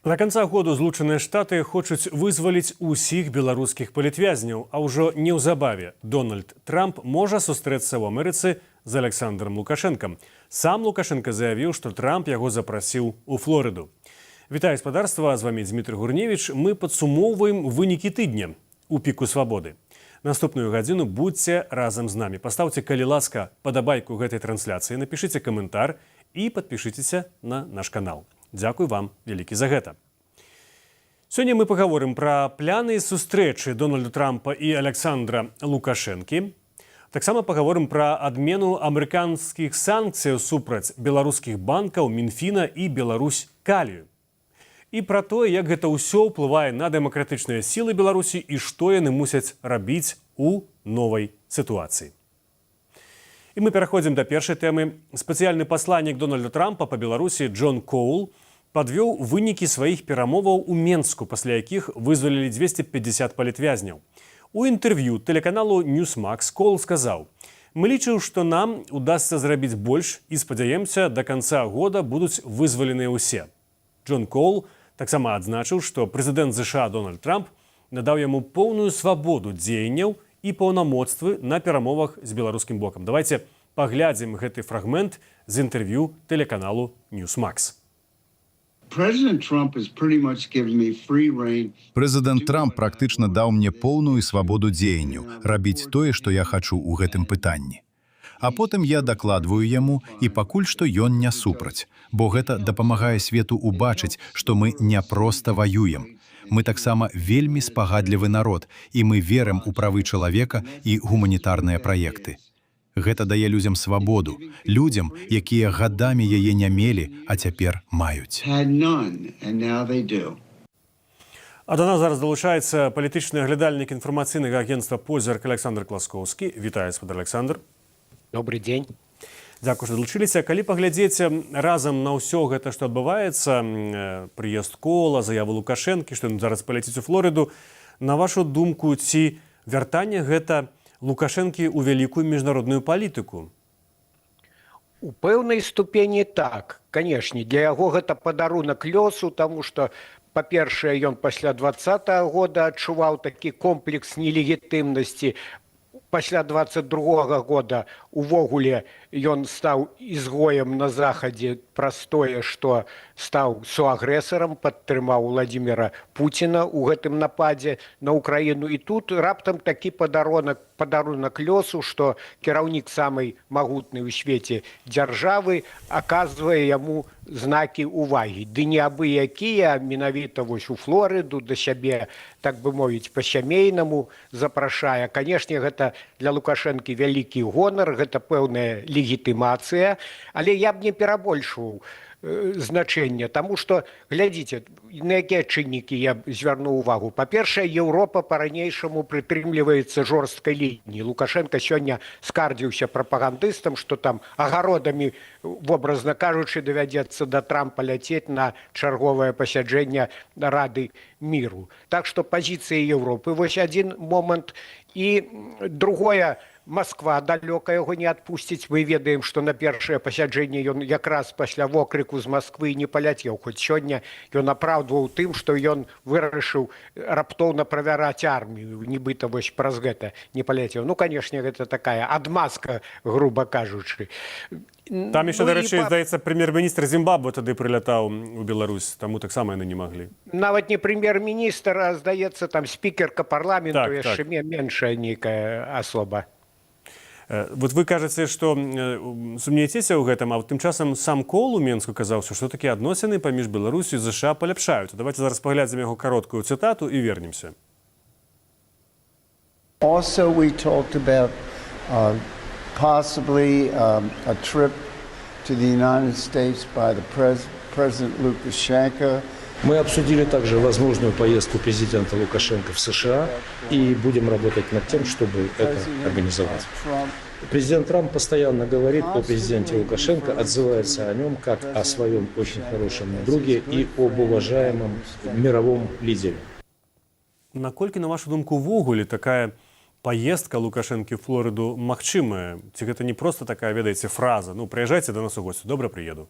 Да канца году Злучаныя Штаты хочуць вызваліць усіх беларускіх палітвязняў, а ўжо неўзабаве Дональд Трамп можа сустрэцца ў Амерыцы з Александром Лукашенкам. Сам Лукашенко заявіў, што Трамп яго запрасіў у Флорыду. Вітаю, гаспадарства, з вами Дмітрий Гурневіч. Мы падсумоўваем вынікі тыдня у піку свабоды. Наступную гадзіну будьце разам з намі. Пастаўце, калі ласка, падабайку гэтай трансляцыі, напішыце каментар і падпішыцеся на наш канал. Дзякуй вам вялікі за гэта. Сёння мы пагаворым пра пляны сустрэчы Дональда Трампа і Александра Лукашэнкі. Таксама пагаворым пра адмену амерыканскіх санкцыяў супраць беларускіх банкаў, Мінфіна і Беларусь-Калію. І пра тое, як гэта ўсё ўплывае на дэмакратычныя сілы Беларусі і што яны мусяць рабіць у новай сітуацыі. І мы пераходзім да першай тэмы. Спецыяльны пасланнік Дональда Трампа па Беларусі Джон Коул падвёў вынікі сваіх перамоваў у Менску, пасля якіх вызвалілі 250 палітвязняў. У інтэрв'ю тэлеканалу Newsmax Коул сказаў: «Мы лічым, што нам удасца зрабіць больш і спадзяемся, да канца года будуць вызваленыя ўсе». Джон Коул таксама адзначыў, што прэзідэнт ЗША Дональд Трамп надаў яму поўную свабоду дзеянняў і паўнамоцтвы на перамовах з беларускім бокам. Давайте паглядзім гэты фрагмент з інтэрв'ю тэлеканалу Newsmax. Прэзідэнт Трамп практычна даў мне поўную свабоду дзеянню, рабіць тое, што я хачу ў гэтым пытанні. А потым я дакладваю яму, і пакуль што ён не супраць, бо гэта дапамагае свету ўбачыць, што мы не проста ваюем. Мы таксама вельмі спагадлівы народ, і мы верым у правы чалавека і гуманітарныя праекты. Гэта дае людзям свабоду, людзям, якія гадамі яе не мелі, а цяпер маюць. А до нас зараз далучаецца палітычны аглядальнік інфармацыйнага агенцтва «Позірк» Александр Класкоўскі. Вітаю, гаспадар Александр. Добрый дзень. Дзякуй, што далучыліся. Калі паглядзець разам на ўсё гэта, што адбываецца, прыезд Кола, заяву Лукашэнкі, што ён зараз паляціць у Флорыду, на вашу думку, ці вяртанне гэта Лукашэнкі ў вялікую міжнародную палітыку? У пэўнай ступені так, канешне, для яго гэта падарунак лёсу, таму што, па-першае, ён пасля 2020 года адчуваў такі комплекс нелегітымнасці. Пасля 22 года увогуле ён стаў ізгоем на захадзе праз тое, што стаў суагрэсарам, падтрымаў Владзіміра Пуціна ў гэтым нападзе на Украіну. І тут раптам такі падарунак лёсу, што кіраўнік самай магутнай у свеце дзяржавы аказвае яму знакі ўвагі. Ды не абы якія, менавіта вось у Флорыду да сябе, так бы мовіць, па-сямейнаму запрашае. Канешне, гэта для Лукашэнкі вялікі гонар, гэта пэўная легітымацыя, але я б не перабольшваў значэнне, таму што, глядзіце, на якія чыннікі я звярнуў увагу. Па-першае, Еўропа па-ранейшаму прытрымліваецца жорсткай лініі. Лукашенко сёння скардзіўся прапагандыстам, што там агародамі, вобразна кажучы, давядзецца да Трампа ляцець на чарговае пасяджэнне Рады міру. Так што пазіцыя Еўропы, вось адзін момант. І другое, Масква далёка яго не адпусціць. Мы ведаем, што на першае пасяджэнне ён якраз пасля вокрыку з Масквы не паляцеў. Хоць сёння ён апраўдваў тым, што ён вырашыў раптоўна правяраць армію. Нібыта вось праз гэта не паляцеў. Ну, канешне, гэта такая адмазка, груба кажучы. Там яшчэ, дарэчы, здаецца, прэм'ер-міністр Зімбабве тады прылятаў у Беларусь, таму таксама яны не маглі. Нават не прэм'ер-міністр, а, здаецца, там спікерка парламенту, яшчэ меншая нейкая асоба. Вот вы кажаце, што сумнеецеся ў гэтым, а тым часам сам Коул у Менску казаўся, што такія адносіны паміж Беларусю і ЗША паляпшаюцца. Давайте зараз паглядзім яго кароткую цытату і вернемся. Also, we talked about possibly a trip to the United States by the President Lukashenko. Мы обсудили также возможную поездку президента Лукашенко в США и будем работать над тем, чтобы это организовать. Президент Трамп постоянно говорит о президенте Лукашенко, отзывается о нем как о своем очень хорошем друге и об уважаемом мировом лидере. Наколькі, на вашу думку, увогуле такая поездка Лукашэнкі в Флориду магчымая? Ці гэта не просто такая, ведаеце, фраза? Ну, прыязджайце до нас у госці, добра прыеду.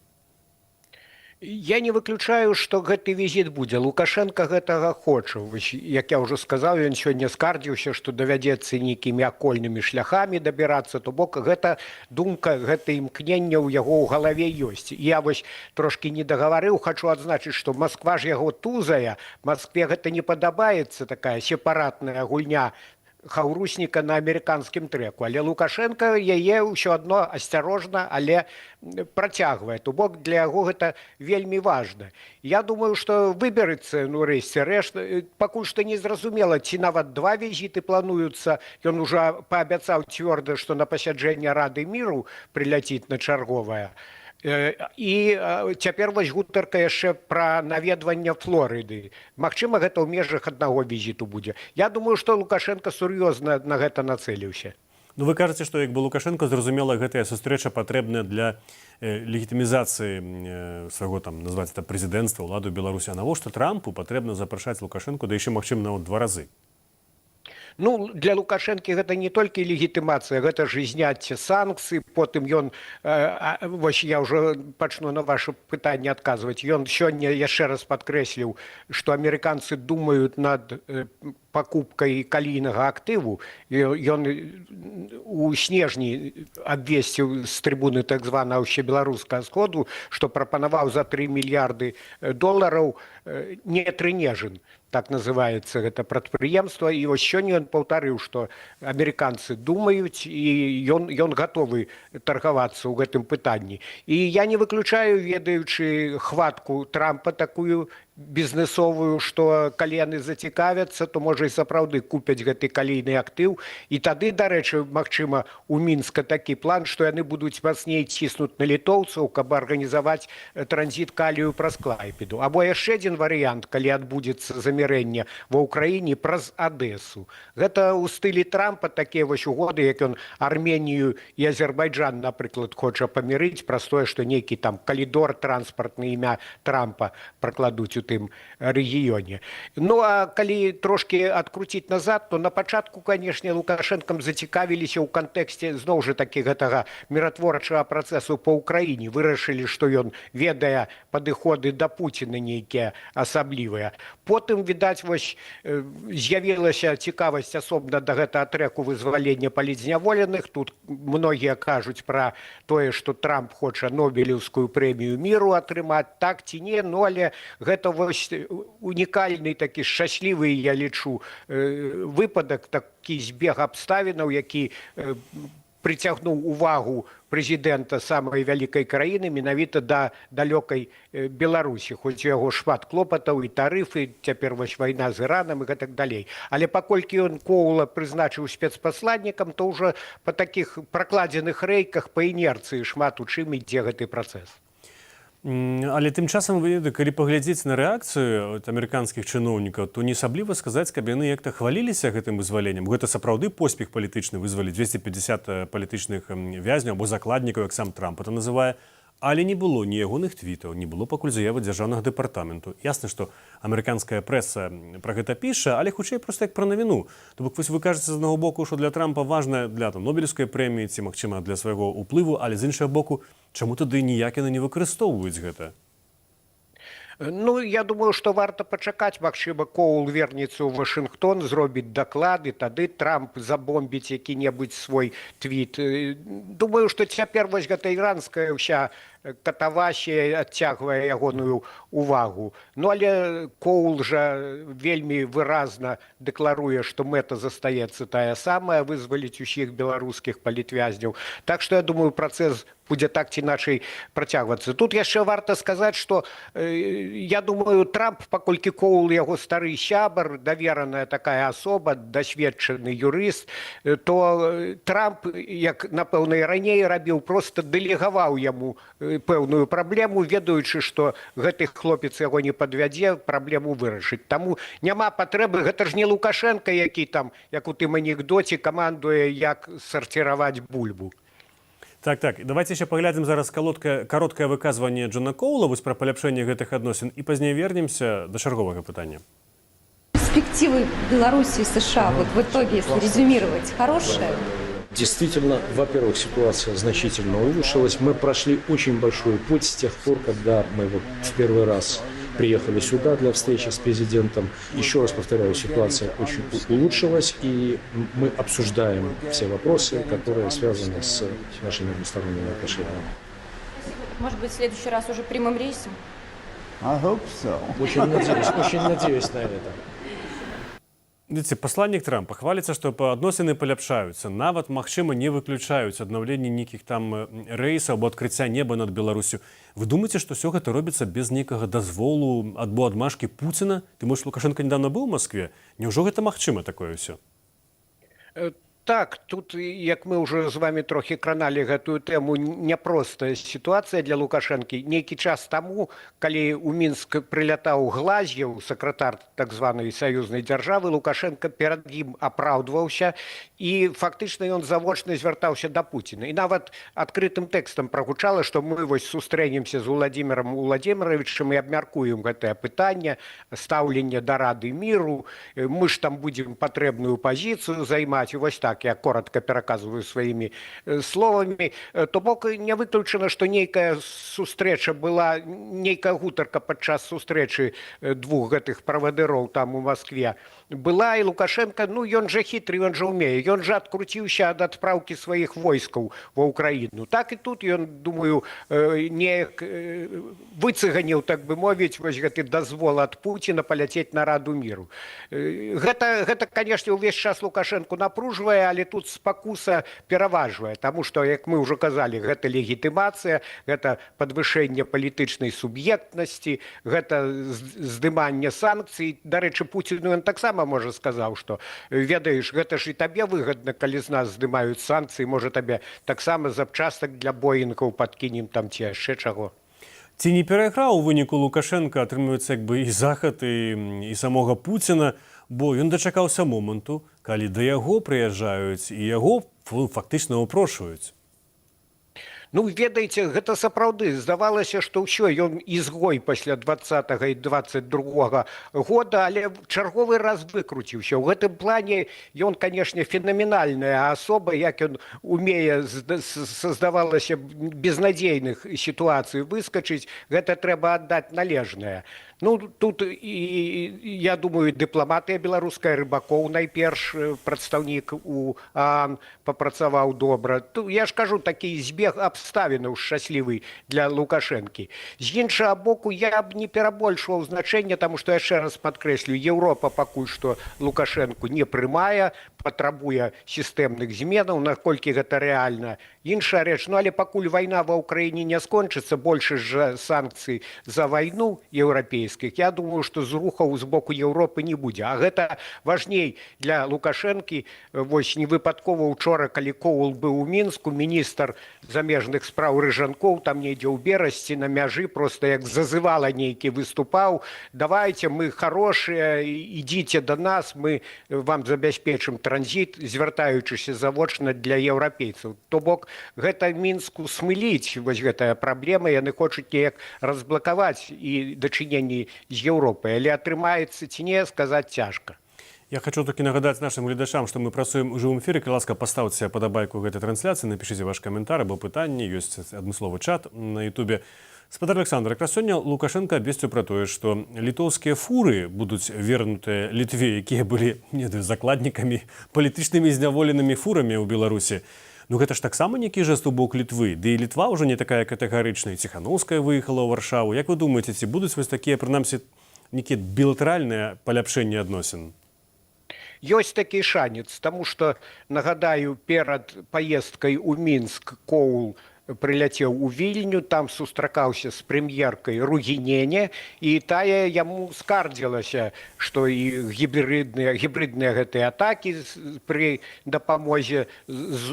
Я не выключаю, што гэты візіт будзе. Лукашенко гэтага хоча. Вось, як я ўжо сказаў, ён сёння скардзіўся, што давядзецца нейкімі акольнымі шляхамі дабірацца, то бок гэта думка, гэта імкненне ў яго ў галаве ёсць. Я вось трошкі не дагаварыў, хачу адзначыць, што Масква ж яго тузае, Маскве гэта не падабаецца, такая сепаратная гульня хаўрусніка на амерыканскім трэку, але Лукашенко яе ўсё адно асцярожна, але працягвае. То бок для яго гэта вельмі важна. Я думаю, што выберацца, ну, рэшце рэшт, пакуль што не зразумела, ці нават 2 візіты плануюцца. Ён ужо паабяцаў цвёрда, што на пасяджэнне Рады міру прыляціць на чарговае. І цяпер вось гутарка яшчэ пра наведванне Флорыды. Магчыма, гэта ў межах аднаго візіту будзе. Я думаю, што Лукашенко сур'ёзна на гэта нацэліўся. Ну, вы кажаце, што як бы Лукашенко, зразумела, гэтая сустрэча патрэбная для легітымізацыі свайго, там, назваць это прэзідэнцтва, ўладу Беларусі. А навошта Трампу патрэбна запрашаць Лукашенко, да яшчэ, магчыма, нават 2 разы? Ну, для Лукашэнкі гэта не толькі легітымацыя, гэта ж і зняцце санкцый, потым ён, вось я ўжо пачну на ваше пытанне адказваць, ён сёння яшчэ раз падкрэсліў, што амерыканцы думаюць над пакупкай калійнага актыву. Ён у снежні абвесціў з трыбуны так званага ўсебеларускага сходу, што прапанаваў за 3 мільярды долараў не Трынежын, так называецца гэта прадпрыемства, і вось сёння ён паўтарыў, што амерыканцы думаюць, і ён гатовы таргавацца ў гэтым пытанні. І я не выключаю, ведаючы хватку Трампа такую бізнесовую, што калі яны зацікавяцца, то можа і сапраўды купяць гэты калійны актыў. І тады, дарэчы, магчыма, у Мінска такі план, што яны будуць мацней ціснуць на літоўцаў, каб арганізаваць транзіт калію праз Клайпеду. Або яшчэ адзін варыянт, калі адбудзецца замірэнне ва ўкраіне праз Адэсу. Гэта ў стылі Трампа такія вось угоды, як ён Арменію і Азербайджан, напрыклад, хоча памірыць праз тое, што нейкі там калідор транспартны імя Трампа пракладуць у тым рэгіёне. Ну, а калі трошкі адкруціць назад, то на пачатку, канешне, Лукашэнкам зацікавіліся ў кантэксце, зноў жа такі, гэтага міратворчага працэсу па ўкраіне. Вырашылі, што ён ведае падыходы да Пуціна нейкія асаблівыя. Потым, відаць, вось з'явілася цікавасць асобна да гэтага трэку вызвалення палітзняволеных. Тут многія кажуць пра тое, што Трамп хоча Нобелеўскую прэмію міру атрымаць, так ці не, ну, але гэта вось унікальны такі шчаслівы, я лічу, выпадак, такі збег абставінаў, які прыцягнуў увагу прэзідэнта самай вялікай краіны менавіта да далёкай Беларусі, хоць у яго шмат клопатаў і тарыфы, цяпер вось вайна з Іранам і гэтак далей. Але паколькі ён Коула прызначыў спецпасланнікам, то ўжо па такіх пракладзеных рэйках па інерцыі шмат у чым ідзе гэты працэс. Але тым часам, калі паглядзець на рэакцыю амерыканскіх чыноўнікаў, то не асабліва сказаць, каб яны як-то хваліліся гэтым вызваленнем. Гэта сапраўды поспех палітычны, вызваліць 250 палітычных вязняў або закладнікаў, як сам Трамп это называе. Але не было ні ягоных твітаў, не было пакуль заявы дзяржаўнага дэпартаменту. Ясна, што амерыканская прэса пра гэта піша, але хутчэй проста як пра навіну. То бок, вы кажаце з аднаго боку, што для Трампа важна для Нобелеўскай прэміі ці, магчыма, для свайго ўплыву, але з іншага боку, чаму тады ніяк яны не выкарыстоўваюць гэта? Ну, я думаю, што варта пачакаць. Магчыма, Коул вернецца ў Вашынгтон, зробіць даклад, і тады Трамп забомбіць які-небудзь свой твіт. Думаю, што цяпер вось гэта іранская ўся катавасія адцягвае ягоную увагу. Ну, але Коул жа вельмі выразна дэкларуе, што мэта застаецца тая самая, вызваліць усіх беларускіх палітвязняў. Так што, я думаю, працэс будзе так ці іначай працягвацца. Тут яшчэ варта сказаць, што я думаю, Трамп, паколькі Коул яго стары сябар, давераная такая асоба, дасведчаны юрыст, то Трамп, як, напэўна, і раней рабіў, проста дэлегаваў яму пэўную праблему, ведаючы, што гэты хлопец яго не падвядзе, праблему вырашыць. Таму няма патрэбы, гэта ж не Лукашенко, які там, як у тым анекдоце, камандуе, як сарціраваць бульбу. Так, давайте ще паглядзім зараз кароткае выказванне Джона Коула вось пра паляпшэнне гэтых адносін і пазней вернемся да чарговага пытання. Перспективы Беларуси и США вот в итоге, если резюмировать, хорошие? Действительно, во-первых, ситуация значительно улучшилась. Мы прошли очень большой путь с тех пор, когда мы вот в первый раз приехали сюда для встречи с президентом. Еще раз повторяю, ситуация очень улучшилась, и мы обсуждаем все вопросы, которые связаны с нашими двусторонними отношениями. Может быть, в следующий раз уже прямым рейсом? I hope so. Очень надеюсь на это. Видите, посланнік Трампа хваліцца, што адносіны паляпшаюцца. Нават, магчыма, не выключаюць аднаўленне нейкіх там рэйсаў або адкрыцця неба над Беларусю. Вы думаеце, што ўсё гэта робіцца без нейкага дазволу або адмашкі Пуціна? Ты можаш, Лукашенко недавно быў у Маскве? Няўжо гэта магчыма такое ўсё? Так, тут, як мы уже з вами трохи краналі гэтую тэму, няпростая сітуацыя для Лукашэнкі. Нейкі час таму, калі ў Мінск прылятаў Глазьеў, сакратар так званай саюзнай дзяржавы, Лукашенко перад ім апраўдваўся, і фактычна ён завочна звяртаўся да Пуціна. І нават адкрытым тэкстам прагучала, што мы вось сустрэнемся з Владзімірам Владзіміровичам і абмяркуем гэтае пытанне, стаўленне да Рады міру, мы ж там будзем патрэбную пазіцыю займаць, і вось так. Я коротко пераказваю сваімі словамі, то бок не выключана, што нейкая сустрэча была, нейкая гутарка падчас сустрэчы двух гэтых правадыроў там у Маскве была, і Лукашенко, ну ён жа хітры, ён жа умее, ён жа адкруціўся ад адпраўкі сваіх войскаў ва Ўкраіну. Так і тут ён, думаю, неяк выцыганіў, так бы мовіць, вось гэты дазвол ад Пуціна паляцець на Раду міру. Гэта, канешне, увесь час Лукашенко напружвае, але тут спакуса пераважвае, таму што, як мы ўжо казалі, гэта легітымацыя, гэта падвышэнне палітычнай суб'ектнасці, гэта здыманне санкцый. Дарэчы, Пуціну ён таксама можа сказаў, што ведаеш, гэта ж і табе выгадна, калі з нас здымаюць санкцыі, можа табе таксама запчастак для боінгаў падкінем там ці яшчэ чаго. Ці не перайграў у выніку Лукашенка, атрымліваецца, як бы і захад, і самога Пуціна, бо ён дачакаўся моманту, калі да яго прыязджаюць і яго фактычна упрошваюць. Ну, ведаеце, гэта сапраўды. Здавалася, што ўсё, ён ізгой пасля 20-го і 22-го года, але чарговы раз выкруціўся. У гэтым плане ён, канешне, фенаменальная асоба, як ён умее, здавалася, безнадзейных сітуацый выскачыць, гэта трэба аддаць належнае. Ну, тут, я думаю, дыпламатыя беларуская, Рыбакоў найперш, прадстаўнік у ААН, папрацаваў добра. Я ж кажу, такі збег абставінаў шчаслівы для Лукашэнкі. З іншага боку, я б не перабольшваў значэнне, таму што, яшчэ раз падкрэслю, Еўропа пакуль што Лукашэнку не прымае, патрабуе сістэмных зменаў, наколькі гэта рэальна. Іншая рэч, ну, але пакуль вайна ва Ўкраіне не скончыцца, большасць жа санкцый за вайну еўрапейскіх, я думаю, што зрухаў з боку Еўропы не будзе. А гэта важней для Лукашэнкі. Вось невыпадкова учора, калі Коул быў у Мінску, міністр замежных спраў Рыжанкоў, там недзе ў берасці на мяжы, проста як зазывала нейкі выступаў: давайте, мы хорошыя, ідзіце да нас, мы вам забяспечым транзіт, звяртаючыся завочна для еўрапейцаў. То бок, гэта Мінску смыліць, вось гэтая праблема, яны хочуць неяк разблакаваць і дачыненні з Еўропай, але атрымаецца ці не, сказаць цяжка. Я хочу таки нагадаць нашим гледачам, што мы працуем у жывым эфіры. Калі ласка, паставце падабайку гэтай трансляцыі, напішыце ваш каментар або пытанне, ёсць адмысловы чат на Ютубе. Спадар Александр, якраз сёння Лукашенко абвесціў пра тое, што літоўскія фуры будуць вернутыя Літве, якія былі закладнікамі, палітычнымі зняволенымі фурамі ў Беларусі. Ну гэта ж таксама нейкі жэст у бок Літвы. Ды і Літва ўжо не такая катэгарычная. Ціханаўская выехала ў Варшаву. Як вы думаеце, ці будуць вось такія, прынамсі, нейкія білатэральныя паляпшэнні адносін? Ёсць такі шанец, таму што, нагадаю, перад паездкай у Мінск Коул прыляцеў у Вільню, там сустракаўся з прэм'еркай Ругінене, і тая яму скардзілася, што і гібридныя гэтыя атакі пры дапамозе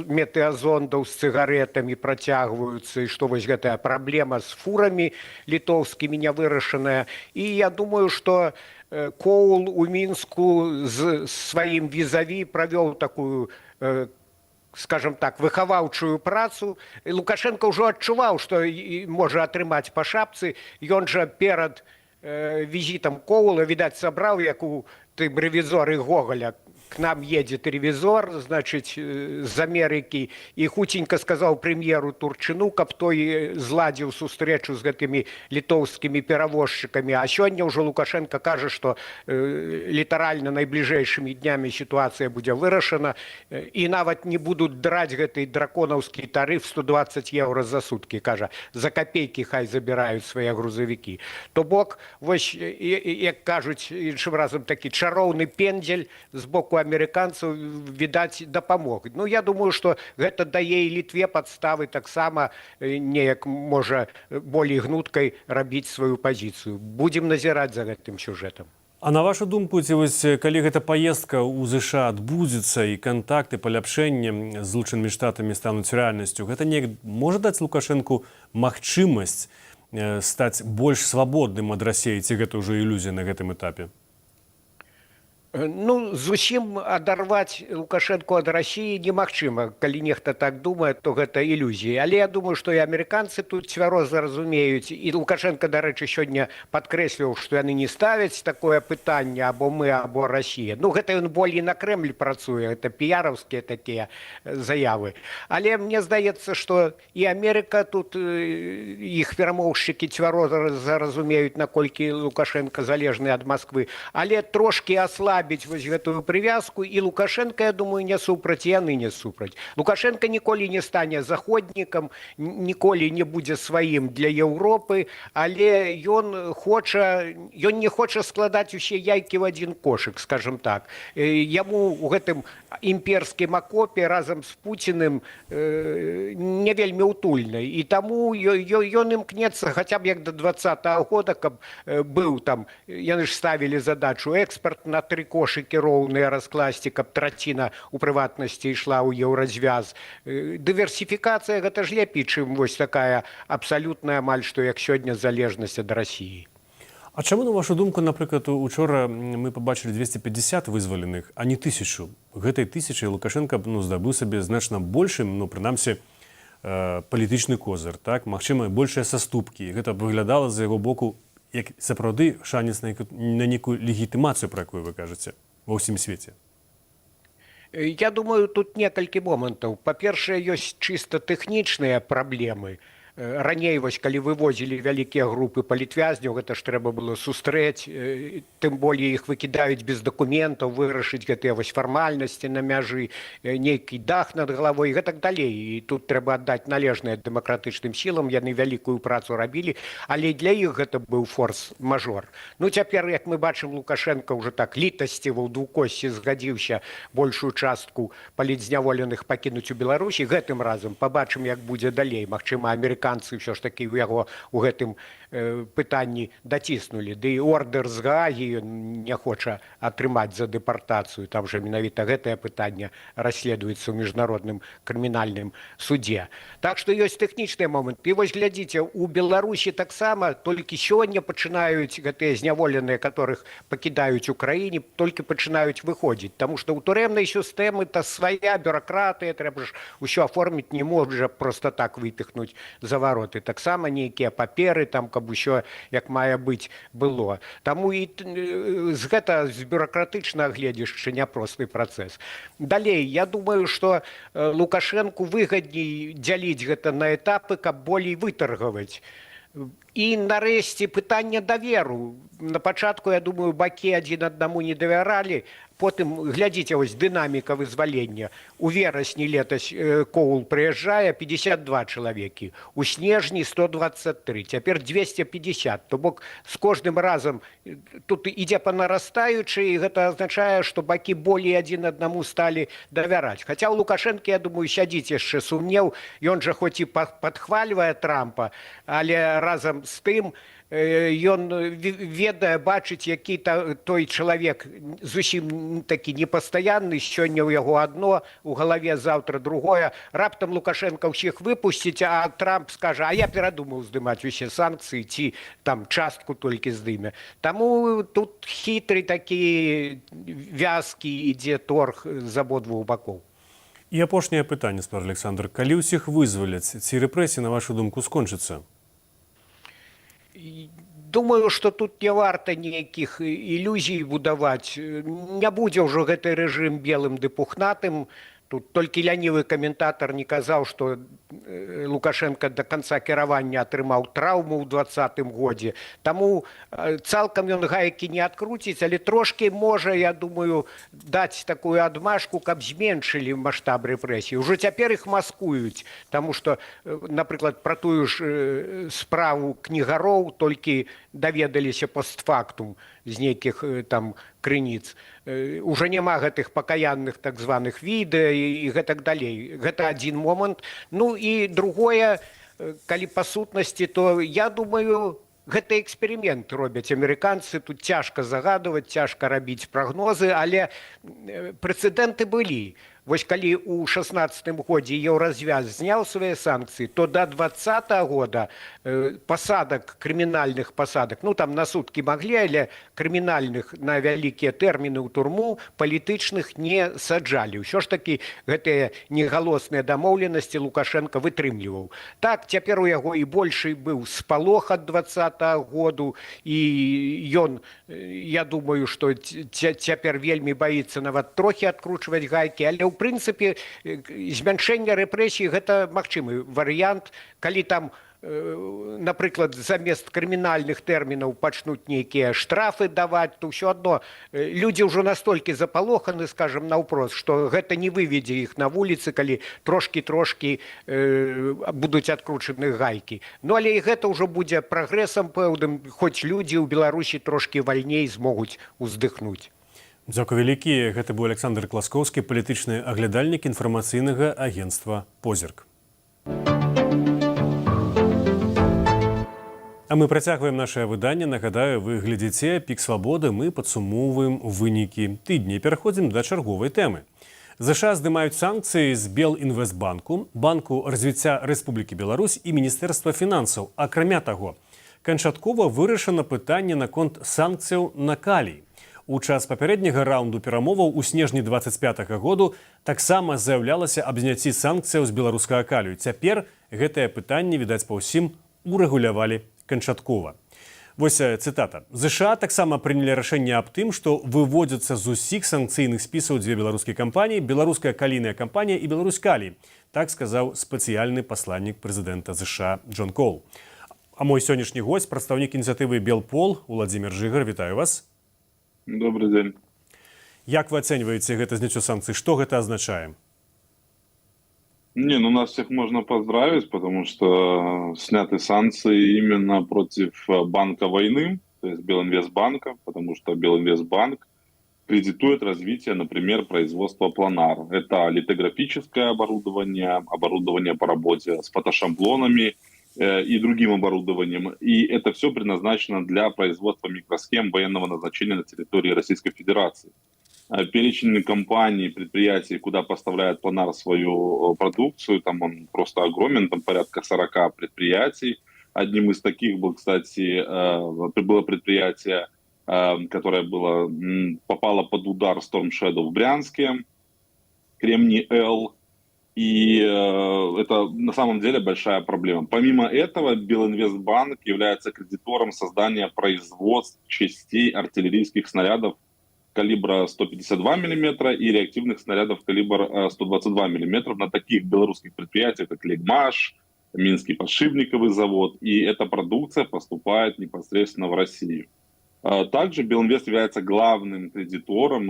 метэазондаў з цыгаретамі працягваюцца, і што вось гэтая праблема з фурамі літоўскімі не вырашаная. І я думаю, што Коул у Мінску з сваім візаві правёў такую, скажем так, выхаваўчую працу. Лукашенко ўжо адчуваў, што можа атрымаць па шапцы. Ён жа перад візітам Коула, відаць, сабраў, як у тым рэвізоры Гоголя, к нам едет ревизор, значит, з Америки, и хутенько сказал премьеру Турчину, каб той зладзіў сустрэчу з гэтымі літоўскімі перавозчыкамі. А сёння ўжо Лукашенко кажа, што літаральна найбліжэйшымі днямі сітуацыя будзе вырашана, і нават не будуць драць гэты драконаўскі тарыф 120 еўра за суткі, кажа, за копейкі хай забіраюць свае грузавікі. То бок, вось, як кажуць іншым разам, такі чароўны пендзель з боку амерыканцаў, відаць, дапамог. Ну, я думаю, што гэта дае і Літве падставы таксама неяк, можа, болей гнуткай рабіць сваю пазіцыю. Будзем назіраць за гэтым сюжэтам. А на вашу думку, ці вось, калі гэта паездка ў ЗША адбудзецца і кантакты, паляпшэнне з Злучанымі Штатамі стануць рэальнасцю, гэта неяк можа даць Лукашэнку магчымасць стаць больш свабодным ад Расіі, ці гэта ўжо ілюзія на гэтым этапе? Ну, зусім адарваць Лукашэнку ад Расіі немагчыма. Калі нехта так думае, то гэта ілюзія. Але я думаю, што і амерыканцы тут цвяроза разумеюць. І Лукашенко, дарэчы, сёння падкрэсліў, што яны не ставяць такое пытанне або мы, або Расія. Ну, гэта ён болей на Крэмль працуе, гэта піяраўскія такія заявы. Але мне здаецца, што і Амерыка тут, іх перамоўшчыкі цвяроза разумеюць, наколькі Лукашенко залежны ад Масквы. Але трошкі аслабіць вось гэтую прывязку, і Лукашенко, я думаю, не супраць, і яны не супраць. Лукашенко ніколі не стане заходнікам, ніколі не будзе сваім для Еўропы, але ён не хоча складаць усе яйкі в адзін кошык, скажем так. Яму ў гэтым імперскім акопе разам з Пуціным не вельмі утульна. І таму ён імкнецца хаця б як да 2020 года, каб быў там, яны ж ставілі задачу экспорт на 3 кошыкі роўныя раскласці, каб траціна у прыватнасці ішла ў еўразвяз. Дыверсіфікацыя гэта ж лепей, чым вось такая абсалютная амаль што як сёння залежнасць ад Расіі. А чаму, на вашу думку, напрыклад, учора мы пабачылі 250 вызваленых, а не 1000? Гэтай 1000 Лукашенко здабыў сабе значна большым, прынамсі, палітычны козыр, так? Магчыма, большыя саступкі. Гэта выглядала з яго боку як сапраўды шанец на нейкую легітымацыю, про якую вы кажаце, ва ўсім свеце. Я думаю, тут некалькі момантаў. Па-першае, ёсць чыста тэхнічныя праблемы. Раней, вось, калі вывозілі вялікія групы палітвязняў, гэта ж трэба было сустрэць, тым болей іх выкідаюць без дакументаў, вырашыць гэтыя вось фармальнасці на мяжы, нейкі дах над галавой і гэтак далей. І тут трэба аддаць належнае дэмакратычным сілам, яны вялікую працу рабілі, але для іх гэта быў форс-мажор. Ну, цяпер, як мы бачым, Лукашенко ўжо так літасціва ў двукосці згадзіўся большую частку палітзняволеных пакінуць у Беларусі. Гэтым разам пабачым, як будзе далей. Магчыма, амерыканцы ўсё ж такі ў яго у гэтым пытанні даціснулі. Ды і ордэр з Гаагі ён не хоча атрымаць за дэпартацыю. Там жа менавіта гэтае пытанне расследуецца ў міжнародным крымінальным судзе. Так што ёсць тэхнічныя моманты. І вось глядзіце, у Беларусі таксама толькі сёння пачынаюць гэтыя зняволеныя, которых пакідаюць у краіне, толькі пачынаюць выходзіць. Таму што ў турэмнай сістэмы та свая бюракратыя, трэба ж усё аформіць, не можа проста так выпіхнуць за вароты. Таксама нейкія паперы, там, каб усё, як мае быць, было. Таму і гэта з бюракратычнага гледзяшча няпросты працэс. Далей, я думаю, што Лукашэнку выгадней дзяліць гэта на этапы, каб болей вытаргаваць. І нарэшце пытанне даверу. На пачатку, я думаю, бакі адзін аднаму не давяралі. Потым, глядзіце, вось дынаміка вызвалення. У верасні летась Коул прыязджае 52 чалавекі. У снежні 123. Цяпер 250. То бок з кожным разам тут ідзе па нарастаючай, і гэта азначае, што бакі болей адзін аднаму сталі давяраць. Хаця ў Лукашэнкі, я думаю, сядзіць яшчэ сумнеў. Ён жа хоць і падхвальвае Трампа, але разам з тым ён ведае, бачыць, які той чалавек зусім такі непастаянны, сёння ў яго адно, у галаве заўтра другое. Раптам Лукашенко ўсіх выпусціць, а Трамп скажа, а я перадумаў здымаць усе санкцыі, ці там частку толькі здыме. Таму тут хітры такі вязкі ідзе торг з абодвух бакоў. І апошняе пытанне, спрашчае Александр. Калі ўсіх вызваляць, ці рэпрэсіі, на вашу думку, скончыцца? Думаю, что тут не варта ніякіх ілюзій будаваць. Не будзе ўжо гэты рэжым белым ды пухнатым. Тут толькі лянівы каментатар не казаў, што Лукашенко до конца кіравання атрымаў траўму ў 2020 годзе. Таму цалкам ён гайкі не адкруціць, але трошкі можа, я думаю, даць такую адмашку, каб зменшылі маштаб рэпрэсій. Ужо цяпер іх маскуюць, таму што, напрыклад, пра тую ж справу кнігароў толькі даведаліся постфактум з нейкіх там крыніц. Уже няма гэтых пакаянных так званых відэа і гэтак далей. Гэта адзін момант. Ну і другое, калі па сутнасці, то я думаю, гэта эксперымент робяць амерыканцы. Тут цяжка загадваць, цяжка рабіць прагнозы, але прэцэдэнты былі. Вось калі ў 16 годзе Еўразвяз зняў свае санкцыі, то да 20 года пасадак, крымінальных пасадак, ну там на суткі маглі, але крымінальных на вялікія тэрміны ў турму палітычных не саджалі. Ўсё ж такі гэтыя негалосныя дамоўленасці Лукашенко вытрымліваў. Так, цяпер у яго і большы быў спалох ад 20 году, і ён, я думаю, што цяпер вельмі баіцца нават трохі адкручваць гайкі, але ў прынцыпе, змяншэнне рэпрэсій гэта магчымы варыянт, калі там, напрыклад, замест крымінальных тэрмінаў пачнуць нейкія штрафы даваць, то ўсё адно людзі ўжо настолькі запалоханы, скажам, наўпрост, што гэта не выведзе іх на вуліцы, калі трошкі будуць адкручаны гайкі. Ну, але і гэта ўжо будзе прагрэсам пэўным, хоць людзі ў Беларусі трошкі вальней змогуць уздыхнуць. Дзякуй вялікі. Гэта быў Александр Класкоўскі, палітычны аглядальнік інфармацыйнага агенцтва «Позірк». А мы працягваем нашае выданне. Нагадаю, вы глядзіце «Пік свабоды», мы падсумоўваем вынікі тыдня. Пераходзім да чарговай тэмы. ЗША здымаюць санкцыі з Белінвестбанку, Банку развіцця Рэспублікі Беларусь і Міністэрства фінансаў. Акрамя таго, канчаткова вырашана пытанне наконт санкцыяў на калій. У час папярэдняга раунду перамоваў у снежні 25 году таксама заяўлялася аб зняцці санкцыяў з беларускага калію. Цяпер гэтае пытанне, відаць па ўсім, урэгулявалі канчаткова. Вось цытата. ЗША таксама прынялі рашэнне аб тым, што выводзяцца з усіх санкцыйных спісаў дзве беларускія кампаніі, беларуская калійная кампанія і Беларусь-Калій. Так сказаў спецыяльны пасланнік прэзідэнта ЗША Джон Коул. А мой сённяшні госць, прадстаўнік ініцыятывы «Белпол» Уладзімір Жыгар. Вітаю вас. Добрый день. Як вы оцениваете это зняцце санкций? Что это означает? Ну нас всех можно поздравить, потому что сняты санкции именно против банка войны, то есть Белинвестбанка, потому что Белинвестбанк кредитует развитие, например, производства Планар. Это литографическое оборудование, оборудование по работе с фотошаблонами и другим оборудованием. И это все предназначено для производства микросхем военного назначения на территории Российской Федерации. Перечень компаний, предприятий, куда поставляет Планар свою продукцию, там он просто огромен, там порядка 40 предприятий. Одним из таких был, кстати, было предприятие, которое попало под удар Storm Shadow в Брянске, Кремний-Л. И это на самом деле большая проблема. Помимо этого, Белинвестбанк является кредитором создания производств частей артиллерийских снарядов калибра 152 мм и реактивных снарядов калибра 122 мм на таких белорусских предприятиях, как Легмаш, Минский подшипниковый завод. И эта продукция поступает непосредственно в Россию. Также Белинвест является главным кредитором,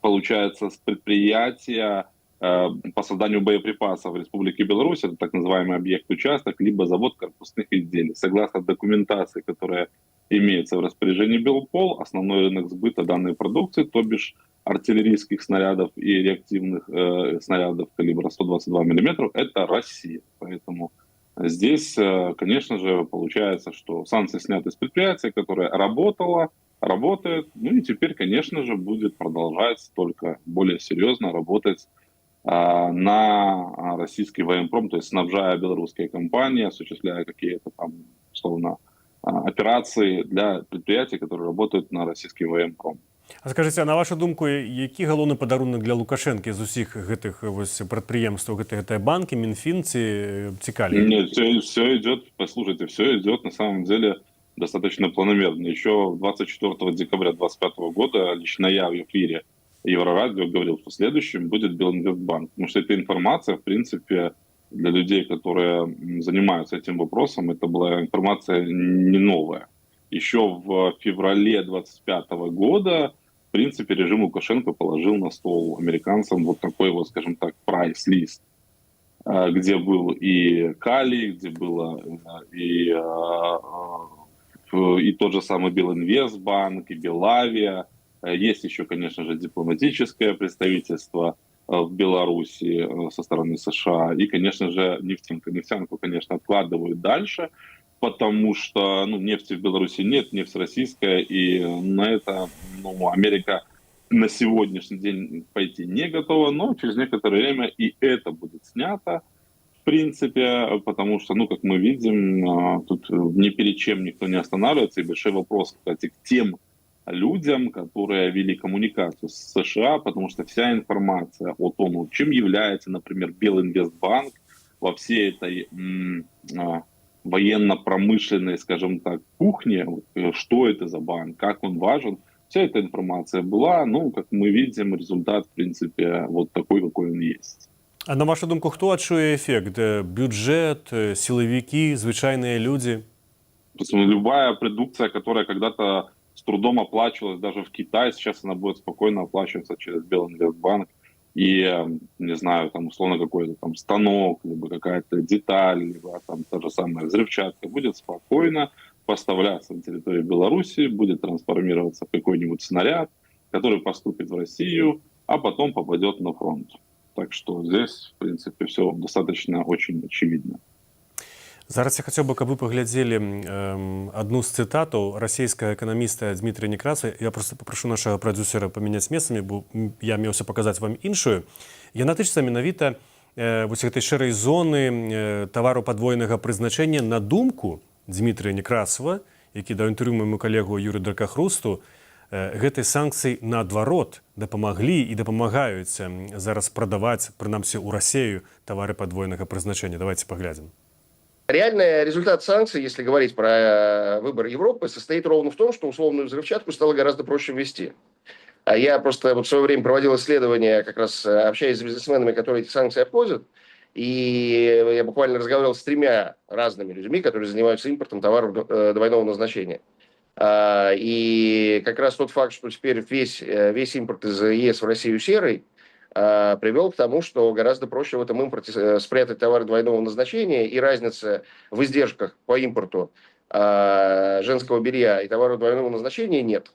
получается, с предприятия по созданию боеприпасов в Республике Беларусь, это так называемый объект-участок, либо завод корпусных изделий. Согласно документации, которая имеется в распоряжении Белпол, основной рынок сбыта данной продукции, то бишь артиллерийских снарядов и реактивных снарядов калибра 122 мм, это Россия. Поэтому здесь, конечно же, получается, что санкции сняты с предприятия, которое работает, ну и теперь, конечно же, будет продолжать только более серьезно работать на российский военпром, то есть снабжая белорусские компании, осуществляя какие-то там, условно, операции для предприятий, которые работают на российский военпром. А скажыце, а на вашу думку, які галоўны падарунак для Лукашэнкі з усіх гэтых вось прадпрыемстваў, гэтыя банкі, Мінфін ці Калій? Нет, все идет, послушайте, все идет на самом деле достаточно планомерно. Еще 24 декабря 2025 года лично я в эфире Еврорадио говорил, что следующим будет Белинвестбанк. Потому что эта информация, в принципе, для людей, которые занимаются этим вопросом, это была информация не новая. Еще в феврале 2025 года, в принципе, режим Лукашенко положил на стол американцам вот такой вот, скажем так, прайс-лист, где был и Калий, где было и тот же самый Белинвестбанк, и Белавия. Есть еще, конечно же, дипломатическое представительство в Беларуси со стороны США. И, конечно же, нефтянка. Нефтянку, конечно, откладывают дальше, потому что нефти в Беларуси нет, нефть российская, и на это Америка на сегодняшний день пойти не готова, но через некоторое время и это будет снято, в принципе, потому что, как мы видим, тут ни перед чем никто не останавливается, и большой вопрос, кстати, к тем людям, которые вели коммуникацию с США, потому что вся информация о том, чем является, например, Белинвестбанк во всей этой военно-промышленной, скажем так, кухне, что это за банк, как он важен, вся эта информация была, как мы видим, результат, в принципе, вот такой, какой он есть. А на вашу думку, хто адчуе эфект? Бюджет, силовики, звычайные люди? Любая продукция, которая когда-то с трудом оплачивалась даже в Китае, сейчас она будет спокойно оплачиваться через Белинвестбанк. И, не знаю, там условно какой-то там станок, либо какая-то деталь, либо там та же самая взрывчатка будет спокойно поставляться на территорию Беларуси, будет трансформироваться в какой-нибудь снаряд, который поступит в Россию, а потом попадет на фронт. Так что здесь, в принципе, все достаточно очень очевидно. Зараз я хотел бы, каб вы паглядзелі одну з цытатаў расійскага эканаміста Дмітрия Некраса. Я просто попрошу нашага прадзюсера памяняць месцамі, бо я меўся паказаць вам іншую. Яна тычыцца менавіта вось гэтай шэрай зоны тавару падвойнага прызначэння. На думку Дмітрия Некрасова, які даў інтэрв'ю майму калегу Юрию Дракахрусту, гэтыя санкцыі наадварот дапамаглі і дапамагаюць зараз прадаваць, прынамсі ў Расею, тавары падвойнага прызначэння. Давайте поглядим. Реальный результат санкций, если говорить про выбор Европы, состоит ровно в том, что условную взрывчатку стало гораздо проще ввести. А я просто в свое время проводил исследования, как раз общаясь с бизнесменами, которые эти санкции обходят, и я буквально разговаривал с 3 разными людьми, которые занимаются импортом товаров двойного назначения. И как раз тот факт, что теперь весь импорт из ЕС в Россию серый, привел к тому, что гораздо проще в этом импорте спрятать товары двойного назначения, и разница в издержках по импорту женского белья и товаров двойного назначения нет.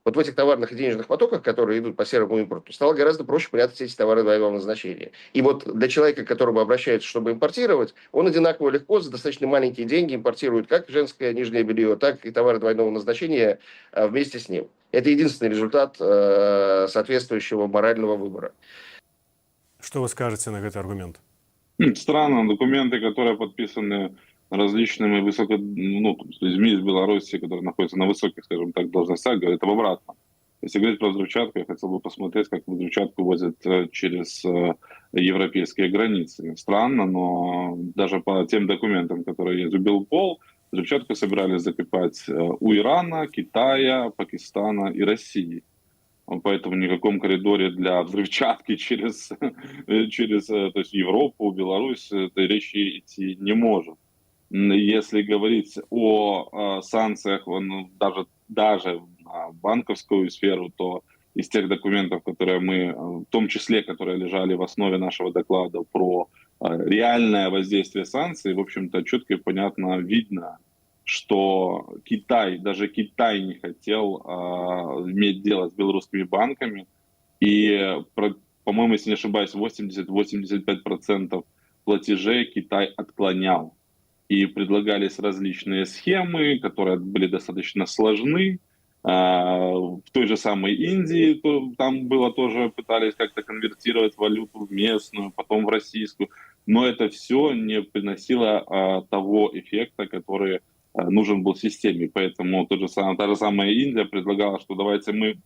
Вот в этих товарных и денежных потоках, которые идут по серому импорту, стало гораздо проще прятать эти товары двойного назначения. И вот для человека, к которому обращаются, чтобы импортировать, он одинаково легко за достаточно маленькие деньги импортирует как женское нижнее белье, так и товары двойного назначения вместе с ним. Это единственный результат соответствующего морального выбора. Что вы скажете на этот аргумент? Странно, документы, которые подписаны различными людьми из Беларуси, которые находятся на высоких, скажем так, должностях, говорят об обратном. Если говорить про взрывчатку, я хотел бы посмотреть, как взрывчатку возят через европейские границы. Странно, но даже по тем документам, которые есть у Белпол, взрывчатку собирались закупать у Ирана, Китая, Пакистана и России. Поэтому ни в каком коридоре для взрывчатки через то есть Европу, Беларусь этой речи идти не может. Если говорить о санкциях даже на банковскую сферу, то из тех документов, которые мы, в том числе, которые лежали в основе нашего доклада про реальное воздействие санкций, в общем-то, четко и понятно видно, что даже Китай не хотел иметь дело с белорусскими банками. И, по-моему, если не ошибаюсь, 80-85% платежей Китай отклонял. И предлагались различные схемы, которые были достаточно сложны. В той же самой Индии там было тоже, пытались как-то конвертировать валюту в местную, потом в российскую. Но это все не приносило того эффекта, который нужен был системе. Поэтому та же самая Индия предлагала, что давайте мы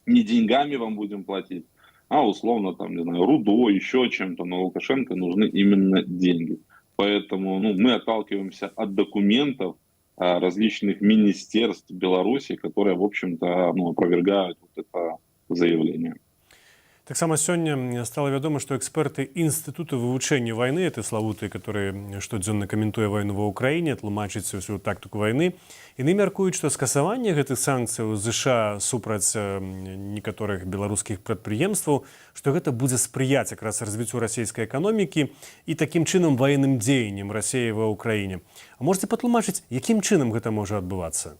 не деньгами вам будем платить, а условно, там, не знаю, рудой, еще чем-то. Но Лукашенко нужны именно деньги. Поэтому мы отталкиваемся от документов различных министерств Беларуси, которые, в общем-то, опровергают вот это заявление. Таксама сёння стала вядома, што эксперты інстытуту вывучэння вайны, это славутыя, которые штодзённа каментуе вайну ва ўкраіне, тлумачыць усю тактыку вайны, яны мяркуюць, што скасаванне гэтых санкцыяў ЗША супраць некаторых беларускіх прадпрыемстваў, што гэта будзе спрыяць якраз развіццю расійскай эканомікі і такім чынам ваенным дзеянням Расіі ва ўкраіне. А можете патлумачыць, якім чынам гэта можа адбывацца?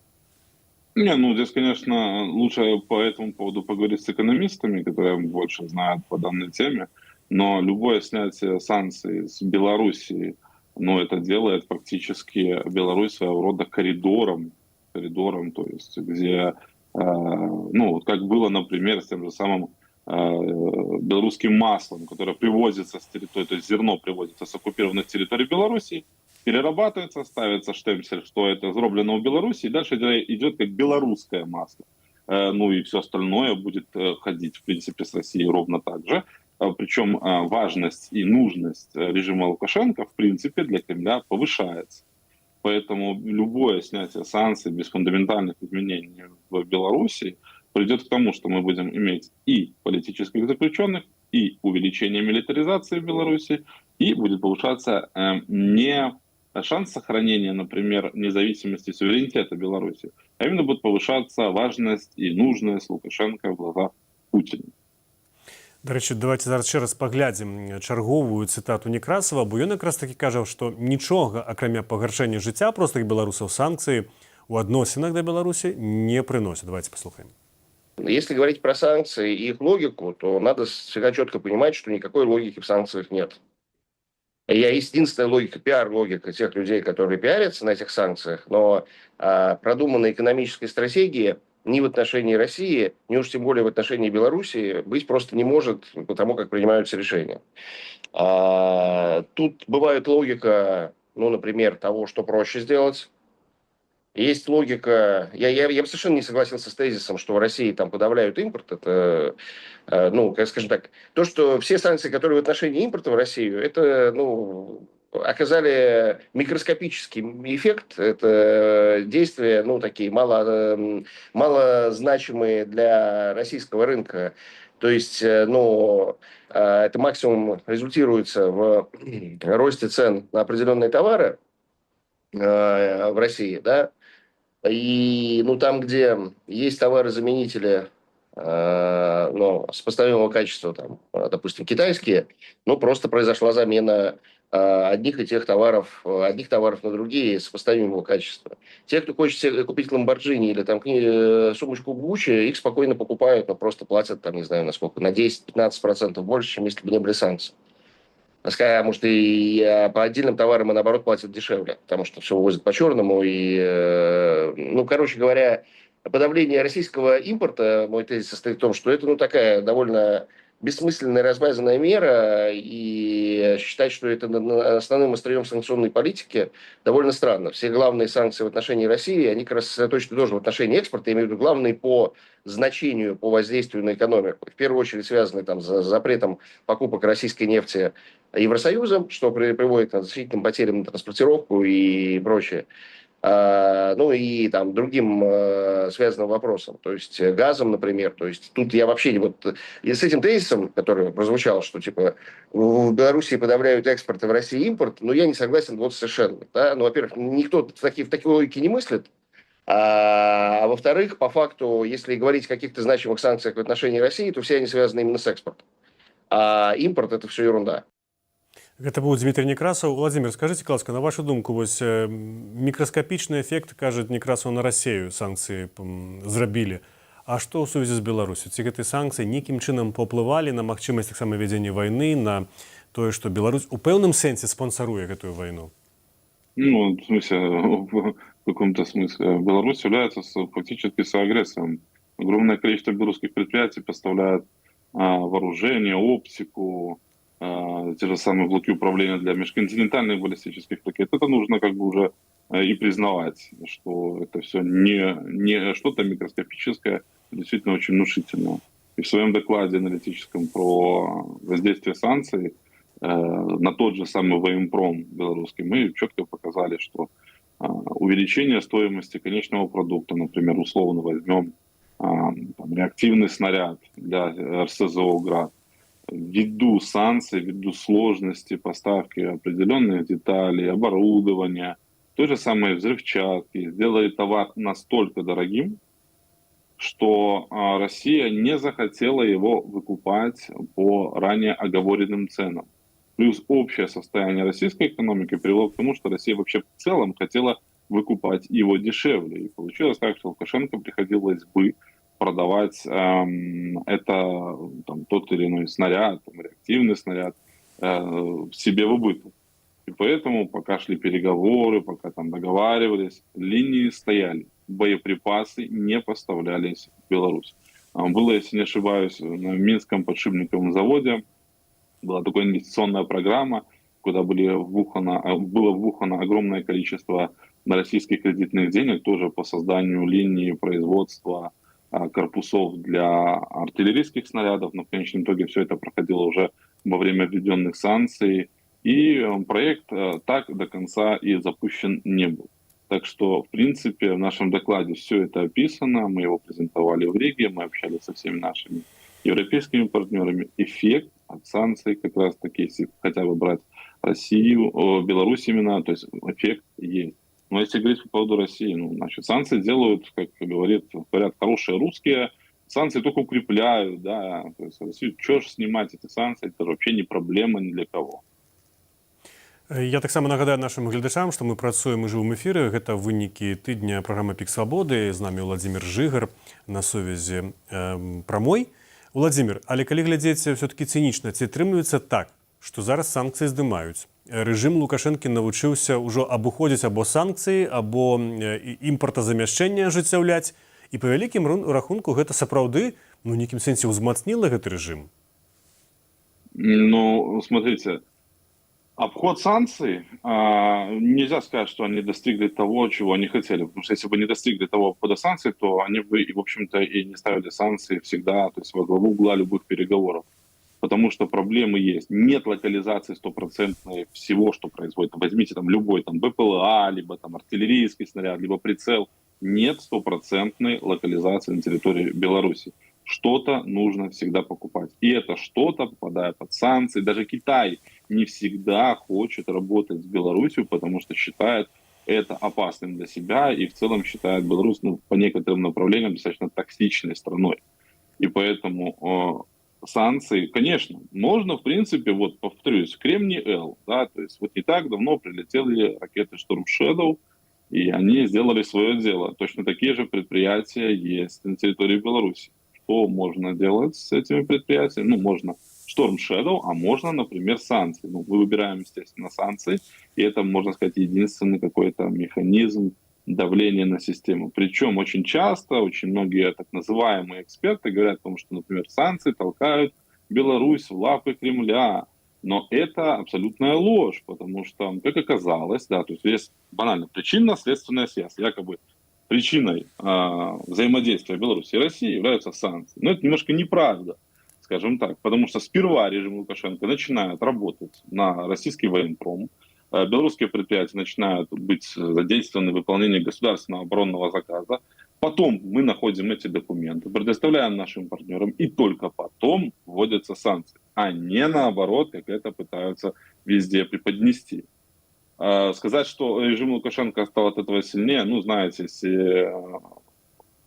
Здесь, конечно, лучше по этому поводу поговорить с экономистами, которые больше знают по данной теме, но любое снятие санкций с Белоруссии, это делает фактически Беларусь своего рода коридором, то есть где, как было, например, с тем же самым белорусским маслом, которое привозится с территории, то есть зерно привозится с оккупированных территорий Беларуси, перерабатывается, ставится штемпель, что это сделано в Беларуси, и дальше идет как белорусское масло. И все остальное будет ходить, в принципе, с Россией ровно так же. Причем важность и нужность режима Лукашенко, в принципе, для Кремля повышается. Поэтому любое снятие санкций без фундаментальных изменений в Беларуси придет к тому, что мы будем иметь и политических заключенных, и увеличение милитаризации в Беларуси, и будет повышаться не шанс сохранения, например, независимости и суверенитета Беларуси, а именно будет повышаться важность и нужность Лукашенко в глазах Путина. До речі, давайте зараз ще раз паглядзім чарговую цытату Некрасова, бо ён якраз таки кажа, што нічога, акрамя пагаршэння жыцця простых беларусаў, санкцыі у адносінах да Беларусі не прыносят. Давайте послухаем. Если говорить про санкции и их логику, то надо всегда четко понимать, что никакой логики в санкциях нет. Единственная логика, пиар-логика тех людей, которые пиарятся на этих санкциях, но продуманной экономической стратегии ни в отношении России, ни уж тем более в отношении Белоруссии быть просто не может, потому как принимаются решения. Тут бывает логика, например, того, что проще сделать. Есть логика... Я бы совершенно не согласился с тезисом, что в России там подавляют импорт. Это, скажем так, то, что все санкции, которые в отношении импорта в Россию, это, оказали микроскопический эффект. Это действия, такие малозначимые для российского рынка. То есть, это максимум результируется в росте цен на определенные товары в России, да. И там, где есть товары-заменители сопоставимого качества, там, допустим, китайские, просто произошла замена одних товаров на другие сопоставимого качества. Те, кто хочет себе купить Lamborghini или там сумочку Gucci, их спокойно покупают, но просто платят, не знаю, на сколько, на 10-15% больше, чем если бы не были санкции. А может, и по отдельным товарам, и наоборот, платят дешевле, потому что все возят по-черному. И, короче говоря, подавление российского импорта, мой тезис состоит в том, что это, такая довольно бессмысленная, размазанная мера, и считать, что это основным острием санкционной политики, довольно странно. Все главные санкции в отношении России, они как раз сосредоточены тоже в отношении экспорта, я имею в виду главные по значению, по воздействию на экономику. В первую очередь связаны с запретом покупок российской нефти Евросоюзом, что приводит к значительным потерям на транспортировку и прочее. И другим связанным вопросам, то есть газом, например. То есть тут я вообще и с этим тезисом, который прозвучал, что в Белоруссии подавляют экспорт, и в России импорт, я не согласен совершенно. Да? Во-первых, никто в такой логике не мыслит. А во-вторых, по факту, если говорить о каких-то значимых санкциях в отношении России, то все они связаны именно с экспортом. А импорт – это все ерунда. Гэта быў Дмітрий Некрасов. Владимир, скажите, ласка, на вашу думку, микроскопичный эффект, кажет Некрасов, на Россию санкции зрабілі. А што ў сувязі з Беларусю? Ці гэтыя санкцыі нейкім чынам паўплывалі на магчымасць таксама вядзення вайны, на тое, што Беларусь у пэўным сэнсе спонсаруе гэтую вайну? В смысле, в каком-то смысле. Беларусь является фактически соагрессором. Огромное количество белорусских предприятий поставляет вооружение, оптику, те же самые блоки управления для межконтинентальных баллистических ракет. Это нужно уже и признавать, что это все не что-то микроскопическое, действительно очень внушительная. И в своем докладе аналитическом про воздействие санкций на тот же самый военпром белорусский мы четко показали, что увеличение стоимости конечного продукта, например, условно возьмем реактивный снаряд для РСЗО «Град», ввиду санкций, ввиду сложности поставки определенных деталей, оборудования, той же самой взрывчатки, сделали товар настолько дорогим, что Россия не захотела его выкупать по ранее оговоренным ценам. Плюс общее состояние российской экономики привело к тому, что Россия вообще в целом хотела выкупать его дешевле. И получилось так, что Лукашенко приходилось бы продавать тот или иной снаряд, реактивный снаряд себе в убыток. И поэтому, пока шли переговоры, пока там договаривались, линии стояли, боеприпасы не поставлялись в Беларусь. Было, если не ошибаюсь, на Минском подшипниковом заводе была такая инвестиционная программа, куда было вбухано огромное количество российских кредитных денег тоже по созданию линии производства корпусов для артиллерийских снарядов, но в конечном итоге все это проходило уже во время введенных санкций, и проект так до конца и запущен не был. Так что, в принципе, в нашем докладе все это описано, мы его презентовали в Риге, мы общались со всеми нашими европейскими партнерами. Эффект от санкций, как раз таки, если хотя бы брать Россию, Беларусь именно, то есть эффект есть. Но если говорить по поводу России, значит, санкции делают, как говорят хорошие русские, санкции только укрепляют, да, то есть Россию, что ж снимать эти санкции, это же вообще не проблема ни для кого. Я таксама нагадаю нашим гледачам, што мы працуем і жывым эфіры. Гэта вынікі тыдня праграмы «Пік свабоды». З намі Владзімір Жыгар на сувязі прамой. Владзімір, але калі глядзець все-таки цынічна, ці атрымліваецца так, што зараз санкцыі здымаюць? Рэжым Лукашэнкі навучыўся ўжо абыходзіць або санкцыі, або імпартазамяшчэнне ажыццяўляць. І па вялікім рахунку гэта сапраўды, в нейкім сэнсе ўзмацніла гэты рэжым? Смотрите, обход санкций, нельзя сказать, что они достигли того, чего они хотели. Потому что если бы не достигли того обхода санкций, то они бы, в общем-то, и не ставили санкции всегда, то есть во главу угла любых переговоров. Потому что проблемы есть. Нет локализации стопроцентной всего, что производит. Возьмите там любой БПЛА, либо там артиллерийский снаряд, либо прицел. Нет стопроцентной локализации на территории Беларуси. Что-то нужно всегда покупать. И это что-то, попадая под санкции. Даже Китай не всегда хочет работать с Беларусью, потому что считает это опасным для себя и в целом считает Беларусь по некоторым направлениям достаточно токсичной страной. И поэтому санкции, конечно, можно, в принципе, повторюсь, Кремний-Л, да, то есть не так давно прилетели ракеты Storm Shadow, и они сделали свое дело. Точно такие же предприятия есть на территории Беларуси. Что можно делать с этими предприятиями? Можно Storm Shadow, а можно, например, санкции. Мы выбираем, естественно, санкции, и это, можно сказать, единственный какой-то механизм давления на систему. Причем очень часто, очень многие так называемые эксперты говорят о том, что, например, санкции толкают Беларусь в лапы Кремля. Но это абсолютная ложь, потому что, как оказалось, да, то есть есть банально причинно-следственная связь. Якобы причиной взаимодействия Беларуси и России являются санкции. Но это немножко неправда, скажем так, потому что сперва режим Лукашенко начинает работать на российский военпром, белорусские предприятия начинают быть задействованы в выполнении государственного оборонного заказа, потом мы находим эти документы, предоставляем нашим партнерам, и только потом вводятся санкции, а не наоборот, как это пытаются везде преподнести. Сказать, что режим Лукашенко стал от этого сильнее, знаете, если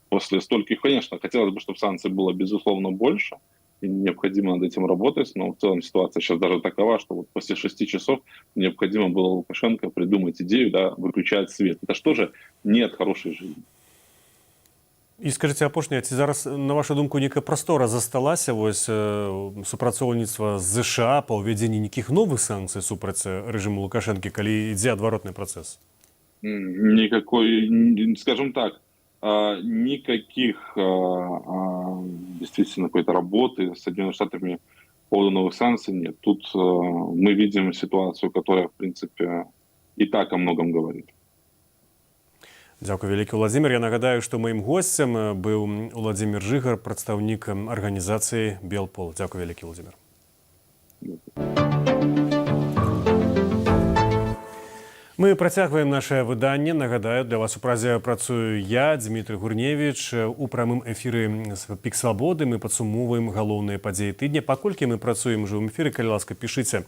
после стольких, конечно, хотелось бы, чтобы санкций было, безусловно, больше, и необходимо над этим работать, но в целом ситуация сейчас даже такова, что после 6 часов необходимо было Лукашенко придумать идею, да, выключать свет. Это что же не от хорошей жизни. І скажыце, апошняе, ці зараз, на вашу думку, нейкая прастора засталася супрацоўніцтва з ЗША па ўвядзенні нейкіх новых санкцый супраць рэжыму Лукашэнкі, калі ідзе адваротны працэс? Никакой, скажем так, никаких действительно какой-то работы с Соединенными Штатами по поводу новых санкций нет. Тут мы видим ситуацию, которая, в принципе, и так о многом говорит. Дзякуй вялікі, Владзімир. Я нагадаю, што маім госцем быў Уладзімир Жыгар, прадстаўнік арганізацыі Белпол. Дзякуй вялікі, Владзімир. Мы працягваем наше выданне. Нагадаю, для вас у празе працую я, Дмітрый Гурневіч. У прамым эфіры з Пік Свабоды мы падсумоўваем галоўныя падзеі тыдня. Паколькі мы працуем у жывым эфіры, калі ласка, пішыце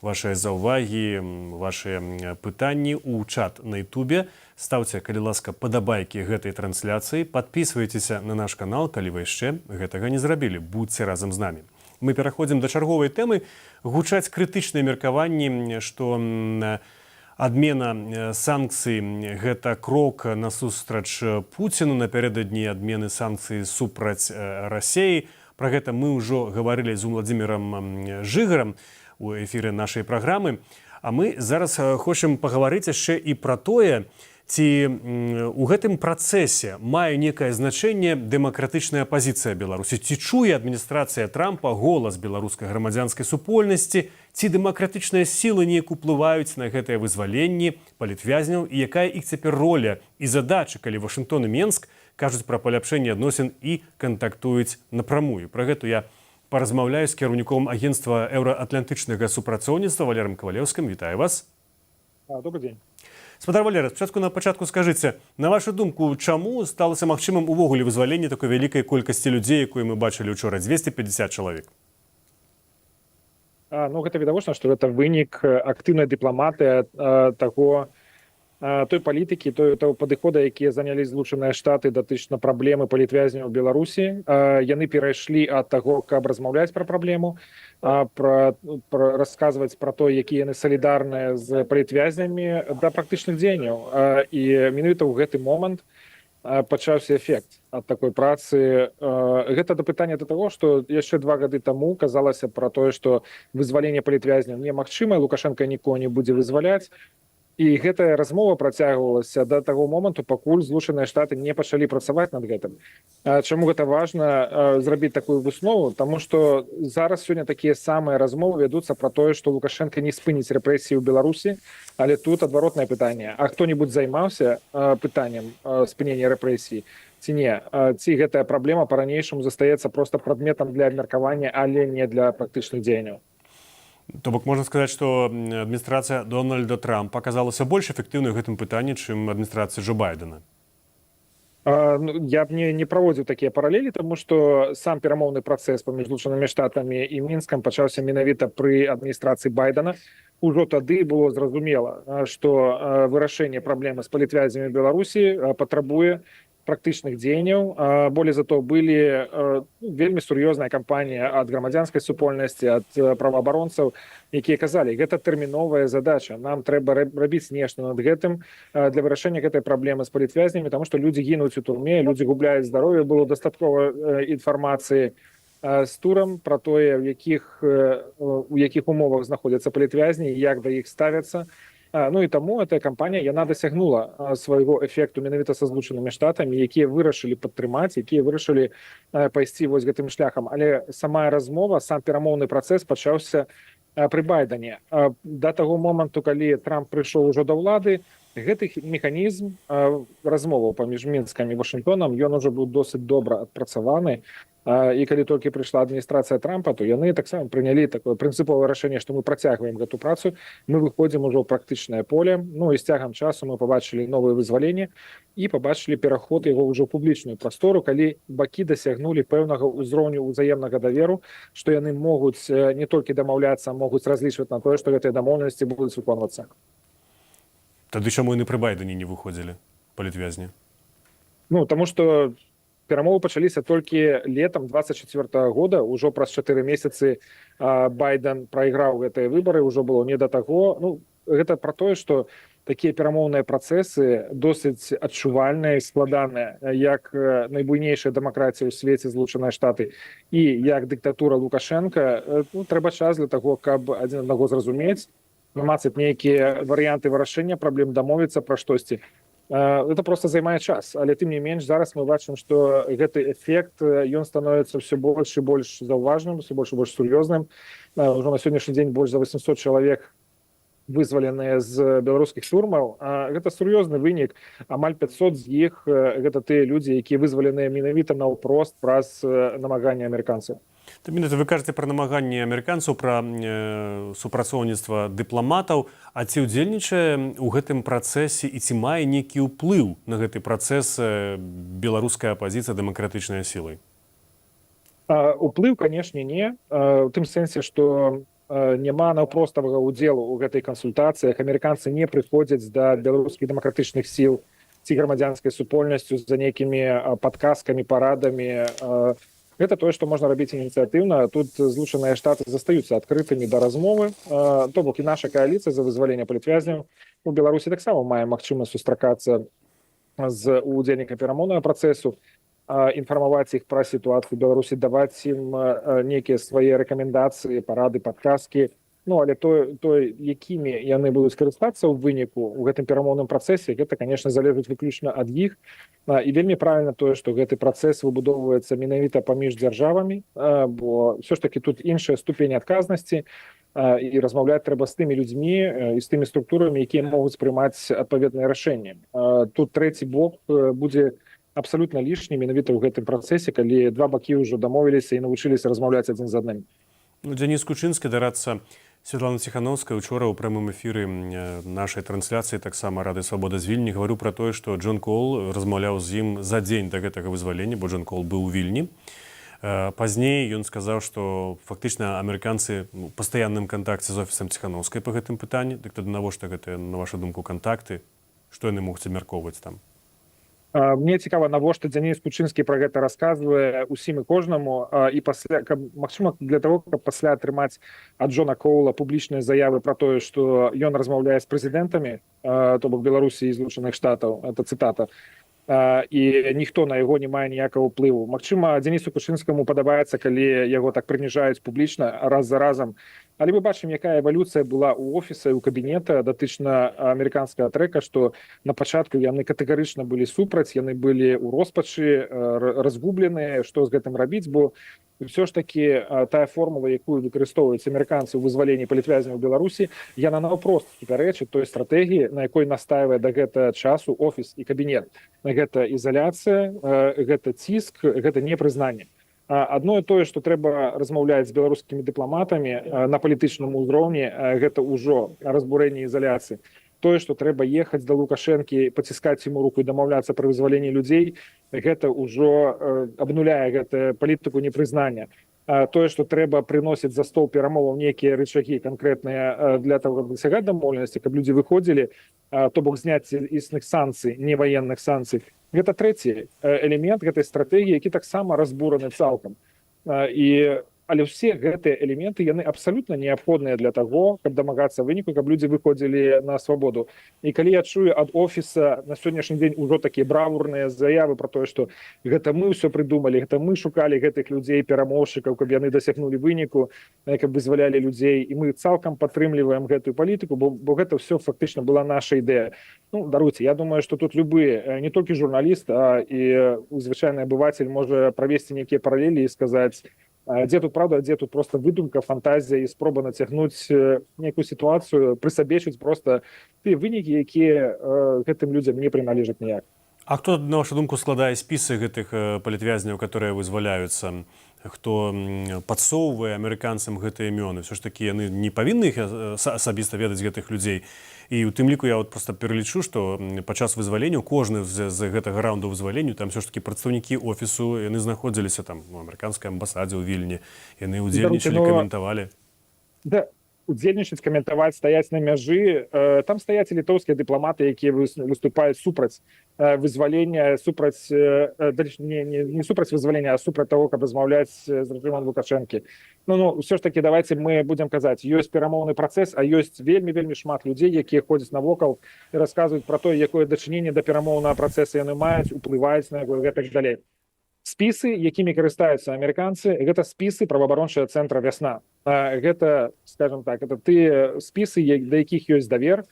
ваши заўвагі, ваши пытанні ў чат на Ютубе. Ставце, калі ласка, падабайкі гэтай трансляцыі. Падпісвайцеся на наш канал, калі вы яшчэ гэтага не зрабілі. Будзьце разам з намі. Мы пераходзім да чарговай тэмы. Гучаць крытычныя меркаванні, што адмена санкцый – гэта крок насустрач Пуціну напярэдадні адмены санкцый супраць Расіі. Пра гэта мы ўжо гаварылі з Уладзімірам Жыгарам у эфіры нашай праграмы. А мы зараз хочам пагаварыць яшчэ і пра тое, ці у гэтым працэсе мае некае значэнне дэмакратычная апазіцыя Беларусі? Ці чуе адміністрацыя Трампа голас беларускай грамадзянскай супольнасці? Ці дэмакратычныя сілы неяк уплываюць на гэтыя вызваленні палітвязняў? І якая іх цяпер роля і задача, калі Вашынгтон і Менск кажуць пра паляпшэнне адносін і кантактуюць напрамую? Пра гэту я паразмаўляю з кіраўніком агенцтва еўраатлантычнага супрацоўніцтва Валерым Кавалеўскім. Вітаю вас. Добрый день. Спадар Валера, спачатку на пачатку скажыце, на вашу думку, чаму сталася магчымым увогуле вызваленне такой вялікай колькасці людзей, якую мы бачылі учора, 250 чалавек? Гэта відавочна, што гэта вынік актыўнай дыпламатыі той палітыкі, того падыхода, якія занялі Злучаныя Штаты датычна праблемы палітвязняў у Беларусі. Яны перайшлі ад таго, каб размаўляць пра праблему, расказваць пра то, якія яны салідарныя з палітвязнямі, да практычных дзеянняў. І менавіта ў гэты момант пачаўся эфект ад такой працы. Гэта да пытання да таго, што яшчэ 2 гады таму казалася пра тое, што вызваленне палітвязняў немагчымае, Лукашенка нікога не будзе вызваляць. І гэтая размова працягвалася да таго моманту, пакуль Злучаныя Штаты не пачалі працаваць над гэтым. Чаму гэта важна зрабіць такую выснову? Таму што зараз сёння такія самыя размовы вядуцца пра тое, што Лукашенка не спыніць рэпрэсіі ў Беларусі, але тут адваротнае пытанне. А хто-небудзь займаўся пытаннем спынення рэпрэсій ці не? Ці гэтая праблема па-ранейшаму застаецца проста прадметам для абмеркавання, але не для практычных дзеянняў? То бок можна сказаць, што адміністрацыя Дональда Трампа аказалася больш эфектыўнай у гэтым пытанні, чым адміністрацыя Джо Байдена. Я б не праводзіў такія паралелі, таму што сам перамоўны працэс паміж Злучанымі Штатамі і Мінскам пачаўся менавіта пры адміністрацыі Байдена. Ужо тады было зразумела, што вырашэнне праблемы з палітвязнямі Беларусі патрабуе практычных дзеянняў. Болей за то, былі вельмі сур'ёзная кампанія ад грамадзянскай супольнасці, ад праваабаронцаў, якія казалі, гэта тэрміновая задача. Нам трэба рабіць нешта над гэтым для вырашэння гэтай праблемы з палітвязнямі, таму што людзі гінуць у турме, людзі губляюць здароўе. Было дастаткова інфармацыі з турам пра тое, у якіх умовах знаходзяцца палітвязні, як да іх ставяцца. Ну і таму эта кампанія, яна дасягнула свайго эфекту менавіта са Злучанымі Штатамі, якія вырашылі падтрымаць, якія вырашылі пайсці вось гэтым шляхам. Але сама размова, сам перамоўны працэс пачаўся пры Байдане. Да таго моманту, калі Трамп прыйшоў ужо да ўлады, гэты механізм размоваў паміж Мінскам і Вашынгтонам, ён ужо быў досыць добра адпрацаваны. І калі толькі прыйшла адміністрацыя Трампа, то яны таксама прынялі такое прынцыповае рашэнне, што мы працягваем гэту працу, мы выходзім ужо ў практычнае поле. Ну і з цягам часу мы пабачылі новыя вызваленні і пабачылі пераход яго ўжо ў публічную прастору, калі бакі дасягнулі пэўнага ўзроўню ўзаемнага даверу, што яны могуць не толькі дамаўляцца, могуць разлічваць на тое, што гэтыя дамоўленасці будуць выконвацца. Тады чаму яны пры Байдане не выходзілі, палітвязні? Таму што перамовы пачаліся толькі летам 24-го года, ужо праз 4 месяцы Байден прайграў гэтыя выбары, ужо было не да таго. Гэта пра тое, што такія перамоўныя працэсы досыць адчувальныя і складаныя, як найбуйнейшая дэмакратія ў свеце Злучаныя Штаты і як дыктатура Лукашенка. Трэба час для таго, каб адзін аднаго зразумець, намацаць нейкія варыянты вырашэння праблем, дамовіцца пра штосьці. Это просто займае час, але тым не менш зараз мы бачым, што гэты эфект ён становіцца ўсё больш і больш заўважным, ўсё больш і больш сур'ёзным. Ужо на сённяшні дзень больш за 800 чалавек вызваленыя з беларускіх турмаў. Гэта сур'ёзны вынік. Амаль 500 з іх гэта тыя людзі, якія вызваленыя менавіта наўпрост праз намаганні амерыканцаў. Вы кажаце пра намаганні амерыканцаў, пра супрацоўніцтва дыпламатаў, а ці ўдзельнічае ў гэтым працэсе і ці мае нейкі ўплыў на гэты працэс беларуская апазіцыя дэмакратычнай сілай? Уплыў, канешне, не. У тым сэнсе, што няма наўпроставага ўдзелу ў гэтай кансультацыях. Амерыканцы не прыходзяць да беларускіх дэмакратычных сіл ці грамадзянскай супольнасцю за нейкімі падказкамі, парадамі. Гэта тое, што можна рабіць ініцыятыўна. Тут Злучаныя Штаты застаюцца адкрытымі да размовы. То бок і наша кааліцыя за вызвалення палітвязняў у Беларусі таксама мае магчымасць сустракацца з удзельнікамі перамоўнага працэсу, інфармаваць іх пра сітуацыю ў Беларусі, даваць ім нейкія свае рэкамендацыі, парады, падказкі. Ну, але якімі яны будуць карыстацца ў выніку ў гэтым перамоўным працэсе, гэта, конечно, залежыць выключна ад іх. І вельмі правільна тое, што гэты працэс выбудоўваецца менавіта паміж дзяржавамі, бо ўсё ж такі тут іншая ступень адказнасці, і размаўляць трэба з тымі людзьмі і з тымі структурамі, якія могуць прымаць адпаведныя рашэнні. Тут трэці бок будзе абсалютна лішні менавіта ў гэтым працэсе, калі два бакі ўжо дамовіліся і навучыліся размаўляць адзін з адным. Дзяніс Кучынскі, дарадца Святлана Ціхановская, учора ў прамым эфіры нашай трансляцыі таксама Рады Свабода з Вільні гаварыў пра тое, што Джон Кол размаўляў з ім за дзень да гэтага вызвалення, бо Джон Кол быў у Вільні. Пазней ён сказаў, што фактычна амерыканцы ў пастаянным кантакце з офісам Ціхановскай па гэтым пытанні. Дык тады навошта гэтыя, на вашу думку, кантакты? Што яны могуць абмяркоўваць там? Мне цікава, навошта Дзяніс Кучынскі пра гэта расказвае усім і кожнаму, і пасля, магчыма, для таго, каб пасля атрымаць ад Джона Коула публічныя заявы пра тое, што ён размаўляе з прэзідэнтамі, то бок Беларусі і Злучаных Штатаў, это цытата, і ніхто на яго не мае ніякага ўплыву. Магчыма, Дзянісу Кучынскаму падабаецца, калі яго так прыніжаюць публічна раз за разам. Але мы бачым, якая эвалюцыя была ў офіса і ў кабінета датычна амерыканскага трэка, што на пачатку яны катэгарычна былі супраць, яны былі ў роспачы, разгубленыя, што з гэтым рабіць, бо ўсё ж такі тая формула, якую выкарыстоўваюць амерыканцы ў вызваленні палітвязняў у Беларусі, яна наўпрост супярэчыць той стратэгіі, на якой настаивае да гэтага часу офіс і кабінет. Гэта ізаляцыя, гэта ціск, гэта непрызнанне. Адно і тое, што трэба размаўляць з беларускімі дыпламатамі на палітычным узроўні, гэта ўжо разбурэнне ізаляцыі. Тое, што трэба ехаць да Лукашэнкі, паціскаць яму руку і дамаўляцца пра вызваленне людзей, гэта ўжо абнуляе гэтую палітыку непрызнання. Тое, што трэба прыносіць за стол перамоваў нейкія рычагі канкрэтныя для того, каб дасягаць дамоўленасці, каб людзі выходзілі, то бок зняцце існых санкцый, неваенных санкцый. Гэта трэці элемент гэтай стратэгіі, які таксама разбураны цалкам. Але ўсе гэтыя элементы, яны абсалютна неабходныя для таго, каб дамагацца выніку, каб людзі выходзілі на свабоду. І калі я чую ад офіса на сённяшні дзень ужо такія бравурныя заявы пра тое, што гэта мы ўсё прыдумалі, гэта мы шукалі гэтых людзей, перамоўшчыкаў, каб яны дасягнулі выніку, каб вызвалялі людзей, і мы цалкам падтрымліваем гэтую палітыку, бо гэта ўсё фактычна была наша ідэя. Ну, даруйце, я думаю, што тут любы, не толькі журналіст, а і звычайны абывацель можа правесці нейкія паралелі і сказаць, дзе тут правда, дзе тут просто выдумка, фантазія і спроба нацягнуць нейкую сітуацыю, прысабечыць просто тыя вынікі, якія гэтым людзям не прыналежаць ніяк. А хто, на вашу думку, складае спісы гэтых палітвязняў, которые вызваляюцца? Хто падсоўвае амерыканцам гэтыя імёны? Все ж такі яны не павінны іх асабіста ведаць гэтых людзей. І ў тым ліку я просто пералічу, што падчас вызвалення кожны з гэтага раунду вызвалення там все ж такі прадстаўнікі офісу, яны знаходзіліся там у амерыканскай амбасадзе ў Вільні, яны ўдзельнічалі, каментавалі. Да, удзельнічаць, каментаваць, стаяць на мяжы. Там стаяць і літоўскія дыпламаты, якія выступаюць супраць вызвалення, супраць, не супраць вызвалення, а супраць таго, каб размаўляць з рэжымам Лукашэнкі. Ну, ўсё ж такі, давайте мы будзем казаць, ёсць перамоўны працэс, а ёсць вельмі шмат людзей, якія ходзяць навокал і расказваюць пра тое, якое дачыненне да перамоўнага працэса яны маюць, уплываюць на яго і гэтак далей. Спісы, якімі карыстаюцца амерыканцы, гэта спісы праваабарончага цэнтра «Вясна». Гэта, скажем так, это тыя спісы, да якіх ёсць давер.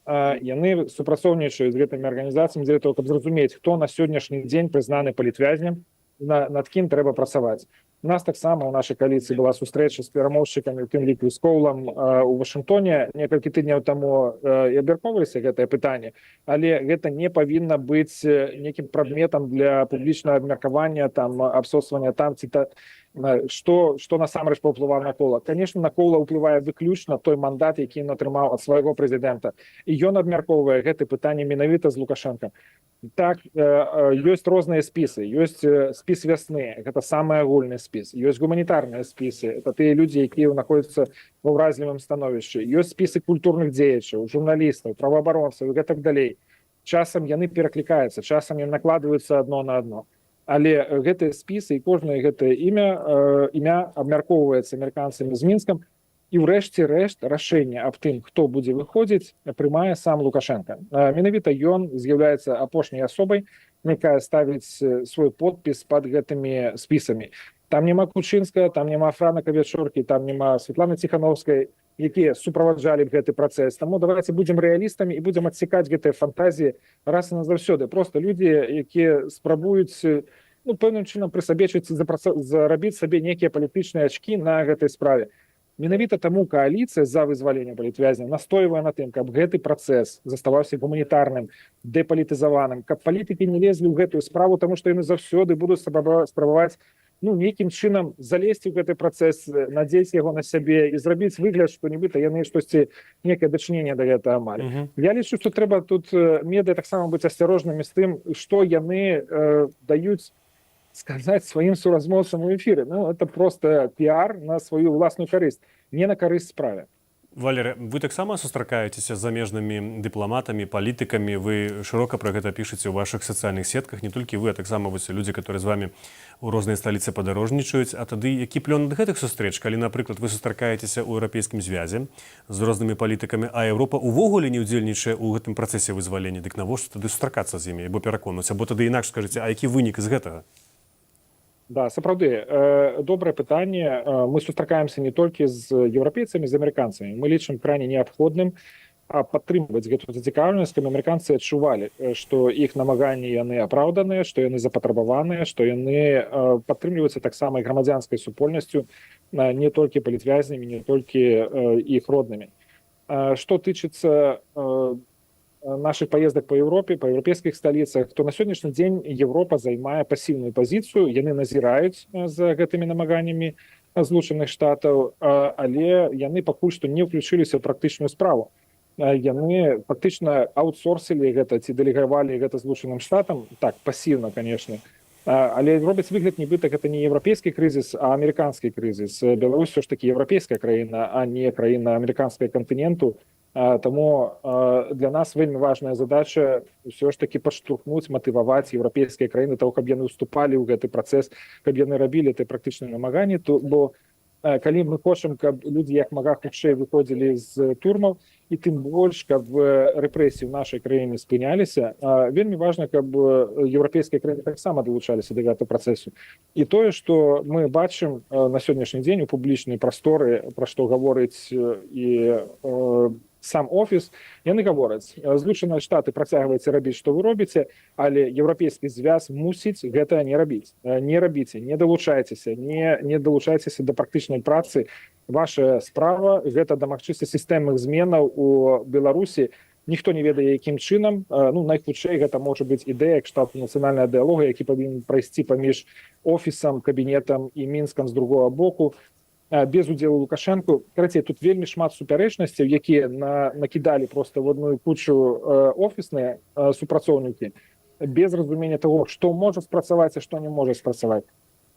Яны супрацоўнічаюць з гэтымі арганізацыямі для того, каб зразумець, хто на сённяшні дзень прызнаны палітвязням, над кім трэба працаваць. У нас таксама ў нашай кааліцыі была сустрэча з перамоўшчыкамі, у тым ліку з Коулам у Вашынгтоне некалькі тыдняў таму і абмяркоўваліся гэтае пытанне, але гэта не павінна быць нейкім прадметам для публічнага абмеркавання, там абсосвання там ці што насамрэч паўплывае на Коула. Конечно, на Коула ўплывае выключна той мандат, які ён атрымаў ад свайго прэзідэнта, і ён абмяркоўвае гэта пытанне менавіта з Лукашенко. Так, ёсць розныя спісы, ёсць спіс вясны, гэта самы агульны спіс, ёсць гуманітарныя спісы, это тыя людзі, якія знаходзяцца ва ўразлівым становішчы, ёсць спісы культурных дзеячаў, журналістаў, праваабаронцаў і гэтак далей. Часам яны пераклікаюцца, часам яны накладваюцца адно на адно. Але гэтыя спісы і кожнае гэтае імя абмяркоўваецца амерыканцамі з Мінскам, і ўрэшце рэшт рашэнне аб тым, хто будзе выходзіць, прымае сам Лукашенко. Менавіта ён з'яўляецца апошняй асобай, якая ставіць свой подпіс пад гэтымі спісамі. Там няма Кучынскага, там няма Франака Вячоркі, там няма Светланы Ціхановскай, якія суправаджалі гэты працэс. Таму давайте будзем рэалістамі і будзем адсекаць гэтыя фантазіі раз і назаўсёды. Проста людзі, якія спрабуюць пэўным чынам прысабечыць, зарабіць сабе нейкія палітычныя ачкі на гэтай справе. Менавіта таму кааліцыя за вызваленне палітвязняў настойвае на тым, каб гэты працэс заставаўся гуманітарным, дэпалітызаваным, каб палітыкі не лезлі ў гэтую справу, таму што яны заўсёды будуць спрабаваць нейкім чынам залезці ў гэты працэс, надзець яго на сябе і зрабіць выгляд, што нібыта яны штосьці некае дачыненне да гэтага малі. Я лічу, што трэба тут медыя таксама быць асцярожнымі з тым, што яны даюць сказаць сваім суразмоўцам у эфіры. Это просто піар на сваю ўласную карысць, не на карысць справе. Валерый, вы таксама сустракаецеся з замежнымі дыпламатамі, палітыкамі, вы шырока пра гэта пішаце ў вашых сацыяльных сетках, не толькі вы, а таксама людзі, которые з вами ў розныя сталіцы падарожнічаюць. А тады які плён ад гэтых сустрэч, калі, напрыклад, вы сустракаецеся ў еўрапейскім звязе з рознымі палітыкамі, а Еўропа увогуле не ўдзельнічае ў гэтым працэсе вызвалення, дык навошта тады сустракацца з імі, або пераконваць, або тады інакш скажыце, а які вынік з гэтага? Да, сапраўды, добрае пытанне. Мы сустракаемся не толькі з еўрапейцамі, з амерыканцамі. Мы лічым крайне неабходным падтрымліваць гэту зацікаўленасць, каб амерыканцы адчувалі, што іх намаганні яны апраўданыя, што яны запатрабаваныя, што яны падтрымліваюцца таксама і грамадзянскай супольнасцю, не толькі палітвязнямі, не толькі іх роднымі. Што тычыцца наших поездок по Европе, по европейских столицах, то на сегодняшний день Европа займае пассивную позицию, яны назираюць за гэтымі намаганнямі Злучаных Штатаў, але яны пакуль што не ўключыліся ў практычную справу. Яны фактычна аутсорсілі гэта ці дэлегавалі гэта Злучаным Штатам, так, пассивна, конечно, але робяць выгляд, нібыта гэта не еўрапейскі крызіс, а амерыканскі крызіс. Беларусь все ж таки еўрапейская краіна, а не краіна амерыканскага кантыненту. Таму для нас вельмі важная задача ўсё ж таки падштурхнуць, матываваць еўрапейскія краіны того, каб яны ўступалі ў гэты працэс, каб яны рабілі гэтыя практычныя намаганні, бо калі мы хочам, каб людзі як мага хутчэй выходзілі з турмаў, і тым больш, каб рэпрэсіі ў нашай краіне спыняліся, вельмі важна, каб еўрапейскія краіны таксама далучаліся да гэтага працэсу. І тое, што мы бачым на сённяшні дзень у публічнай прасторы, пра што гаворыць і сам офіс, яны гавораць, Злучаныя Штаты працягвайце рабіць, што вы робіце, але еўрапейскі звяз мусіць гэта не рабіць. Не рабіце, не далучайцеся, не далучайцеся да практычнай працы. Ваша справа гэта дамагчыся сістэмных зменаў у Беларусі. Ніхто не ведае, якім чынам. Найхутчэй гэта можа быць ідэя кшталту нацыянальная дыялога, які павінен прайсці паміж офісам, кабінетам і Мінскам з другога боку, без удзелу Лукашэнку. Карацей, тут вельмі шмат супярэчнасцяў, якія накідалі проста в одну кучу офісныя супрацоўнікі, без разумення того, што можа спрацаваць, а што не можа спрацаваць.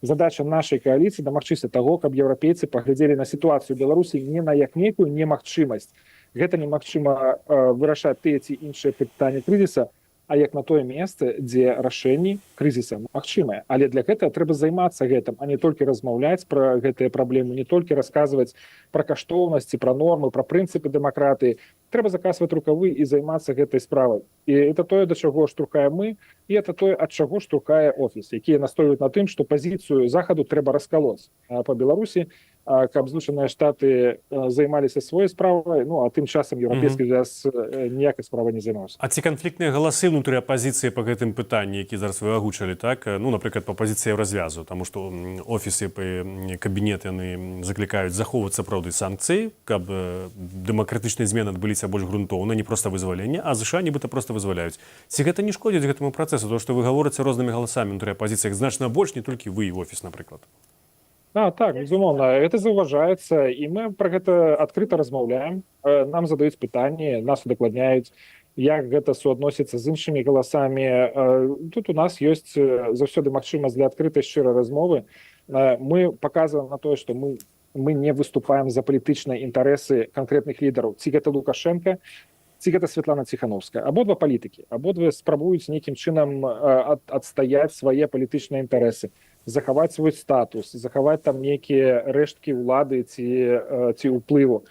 Задача нашай кааліцыі дамагчыся таго, каб еўрапейцы паглядзелі на сітуацыю Беларусі не на як нейкую немагчымасць. Гэта немагчыма вырашаць тыя ці іншыя пытанні крызіса, а як на тое месца, дзе рашэнні крызіса магчымыя. Але для гэтага трэба займацца гэтым, а не толькі размаўляць пра гэтыя праблемы, не толькі расказваць пра каштоўнасці, пра нормы, пра прынцыпы дэмакратыі. Трэба закасваць рукавы і займацца гэтай справай. І это тое, да чаго штурхаем мы, і это тое, ад чаго штурхае офіс, якія настойваюць на тым, што пазіцыю Захаду трэба раскалоць. А па Беларусі каб Злучаныя Штаты займаліся сваёй справай, ну а тым часам еўрапейскі звяз ніякай справай не займаўся. А ці канфліктныя галасы ўнутры апазіцыі па гэтым пытанні, які зараз вы агучылі, так? Ну, напрыклад, па пазіцыі Еўразвязу, таму што офісы, кабінеты яны заклікаюць захоўваць сапраўды санкцыі, каб дэмакратычныя змены адбыліся больш грунтоўна, не проста вызваленне, а ЗША нібыта проста вызваляюць. Ці гэта не шкодзіць гэтаму працэсу, тому што вы гаворыце рознымі галасамі ўнутры апазіцыі, значна больш, не толькі вы і офіс, напрыклад. Так, безумоўна, гэта заўважаецца, і мы пра гэта адкрыта размаўляем. Нам задаюць пытанні, нас удакладняюць, як гэта суадносіцца з іншымі галасамі. Тут у нас ёсць заўсёды магчымасць для адкрытай шчырай размовы. Мы паказваем на тое, што мы не выступаем за палітычныя інтарэсы канкрэтных лідараў. Ці гэта Лукашенко, ці гэта Святлана Ціхановская. Абодва палітыкі, абодва спрабуюць нейкім чынам адстаяць свае палітычныя інтарэсы, захаваць свой статус, захаваць там нейкія рэшткі ўлады ці ўплыву.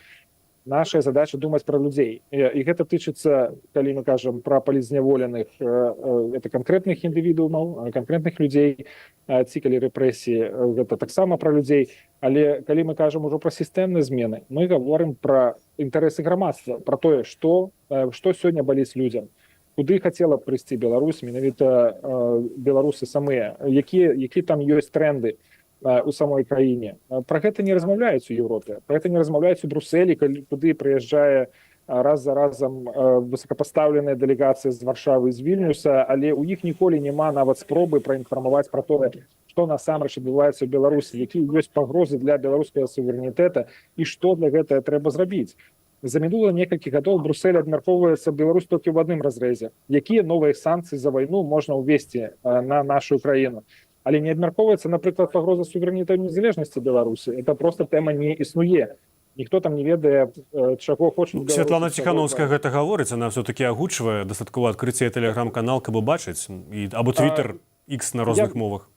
Наша задача думаць пра людзей. І гэта тычыцца, калі мы кажам пра палізняволеных, это канкрэтных індывідуумаў, канкрэтных людзей, ці калі рэпрэсіі, гэта таксама пра людзей. Але калі мы кажам ужо пра сістэмныя змены, мы гаворым пра інтарэсы грамадства, пра тое, што сёння баліць людзям. Куды хацела б прыйсці Беларусь, менавіта беларусы самыя, якія там ёсць тренды у самой краіне. Пра гэта не размаўляюць у Еўропе, пра гэта не размаўляюць у Брусэлі, куды прыязджае раз за разам высокапастаўленая дэлегацыя з Варшавы, з Вільнюса, але ў іх ніколі няма нават спробы праінфармаваць пра тое, што насамрэч адбываецца ў Беларусі, якія ёсць пагрозы для беларускага суверэнітэта і што для гэтага трэба зрабіць. За мінула некалькі гадоў Брусэль абмяркоўваецца Беларусь толькі ў адным разрэзе. Якія новыя санкцыі за вайну можна ўвесці на нашу краіну? Але не абмяркоўваецца, напрыклад, пагроза суверэнітэту і незалежнасці Беларусі. Это проста тэма не існуе. Ніхто там не ведае, чаго хоча Беларусь. Святлана Ціхановская гэта гаворыць, она все-таки агучвае, дастаткова адкрыць тэлеграм-канал, каб убачыць, або Twitter, X на розных мовах.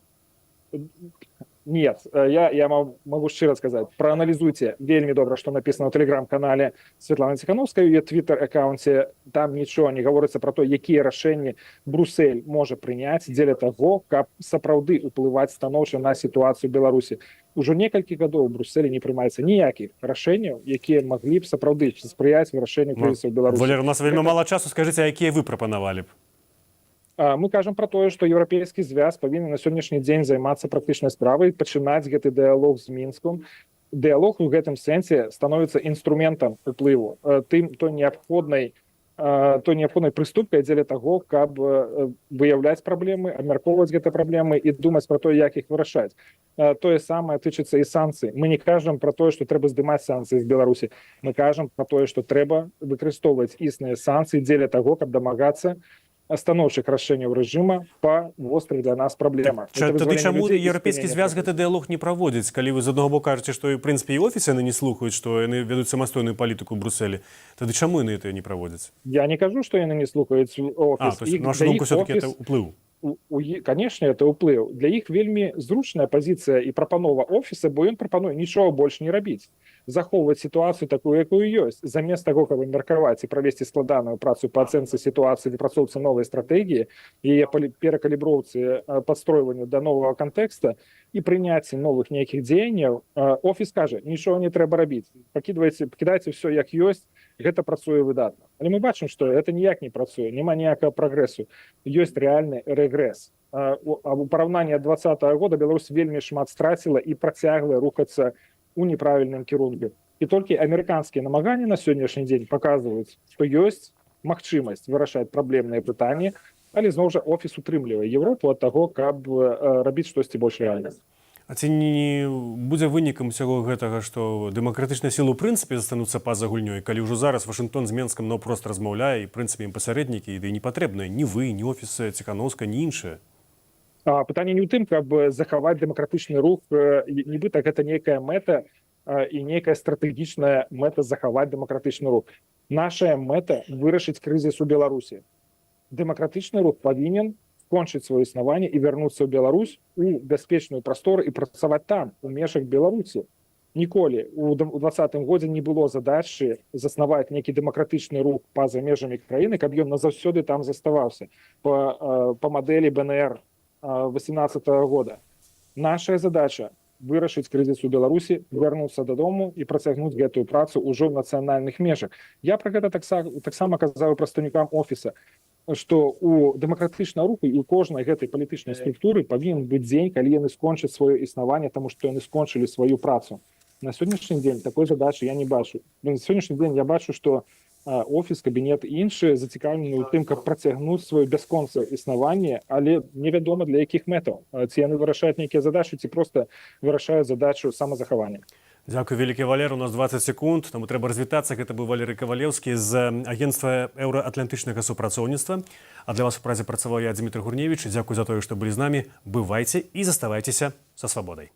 Нет, я могу шчыра сказаць, прааналізуйце вельмі добра, што напісана ў тэлеграм-канале Святланы Ціхановскай, у твиттер-аккаунце, там нічого не гаворыцца пра то, якія рашэнні Брусэль можа прыняць дзеля таго, каб сапраўды ўплываць станоўча на сітуацыю Беларусі. Ужо некалькі гадоў у Брусэлі не прымаецца ніякіх рашэнняў, якія маглі б сапраўды спрыяць вырашэнню крызісу ў Беларусі. Валер, у нас вельмі мала часу, скажыце, а якія вы прапанавалі б? Мы кажам пра тое, што еўрапейскі звяз павінен на сённяшні дзень займацца практычнай справай, пачынаць гэты дыялог з Мінском. Дыялог у гэтым сэнсе становіцца інструментам уплыву, той неабходнай прыступкай дзеля таго, каб выяўляць праблемы, абмяркоўваць гэтыя праблемы і думаць пра тое, як іх вырашаць. Тое самае тычыцца і санкцый. Мы не кажам пра тое, што трэба здымаць санкцыі з Беларусі. Мы кажам пра тое, што трэба выкарыстоўваць існыя санкцыі дзеля таго, каб дамагацца станоўчых рашэнняў рэжыма па вострых для нас праблемах. Тады чаму еўрапейскі звяз гэты дыялог не праводзіць, калі вы з аднаго боку кажаце, што і, в прынцыпе, і офісы яны не слухаюць, што яны вядуць самастойную палітыку ў Брусэлі, тады чаму яны гэта не праводзяць? Я не кажу, што яны не слухаюць офіс. То есть, на вашу думку, все-таки это уплыў? Конечно, это ўплыў. Для іх вельмі зручная пазіцыя і прапанова офіса, бо ён прапануе нічога больш не рабіць. Захоўваць сітуацыю такую, якую ёсць. Замест таго, каб меркаваць і правесці складаную працу па ацэнцы сітуацыі, выпрацоўцы новай стратэгіі, яе перакаліброўцы, падстройванню да новага кантэкста і прыняцці новых нейкіх дзеянняў, офіс кажа, нічога не трэба рабіць. Пакідайце ўсё як ёсць, гэта працуе выдатна. Але мы бачым, што гэта ніяк не працуе, няма ніякага прагрэсу. Ёсць рэальны рэгрэс. У параўнанні ад 2020 года Беларусь вельмі шмат страціла і працягвае рухацца у неправільным кірунку. І толькі амерыканскія намаганні на сённяшні дзень паказваюць, што ёсць магчымасць вырашаць праблемныя пытанні, але зноў жа офіс утрымлівае Еўропу ад таго, каб рабіць штосьці больш рэальнае. А ці не будзе вынікам усяго гэтага, што дэмакратычныя сілы ў прынцыпе застануцца па-за гульнёй, калі ўжо зараз Вашынгтон з Менскам наўпрост размаўляе, і, прынцыпе, ім пасярэднікі, і не патрэбныя ні вы, ні офіс Ціхановскай, ні іншыя? Пытанне не ў тым, каб захаваць дэмакратычны рух, нібыта гэта нейкая мэта і нейкая стратэгічная мэта захаваць дэмакратычны рух. Наша мэта вырашыць крызіс у Беларусі. Дэмакратычны рух павінен скончыць сваё існаванне і вярнуцца ў Беларусь у бяспечную прастору і працаваць там, у межах Беларусі. Ніколі у 2020 годзе не было задачы заснаваць нейкі дэмакратычны рух па-за межамі краіны, каб ён назаўсёды там заставаўся па мадэлі БНР 2018 года. Наша задача вырашыць крызіс у Беларусі, вярнуцца дадому і працягнуць гэтую працу ўжо ў нацыянальных межах. Я пра гэта таксама казаў прадстаўнікам офіса, што у дэмакратычнага руху і у кожнай гэтай палітычнай структуры павінен быць дзень, калі яны скончаць сваё існаванне, таму што яны скончылі сваю працу. На сённяшні дзень такой задачы я не бачу. На сённяшні дзень я бачу, што офіс, кабінет і іншыя зацікаўлены ў тым, каб працягнуць сваё бясконцае існаванне, але невядома для якіх мэтаў. Ці яны вырашаюць нейкія задачы, ці проста вырашаюць задачу самазахавання. Дзякуй вялікі, Валер. У нас 20 секунд, таму трэба развітацца. Гэта быў Валерый Кавалеўскі з агенцтва еўраатлантычнага супрацоўніцтва. А для вас у празе працаваў я, Дмітрий Гурневіч. Дзякуй за тое, што былі з намі. Бывайце і заставайцеся са свабодай.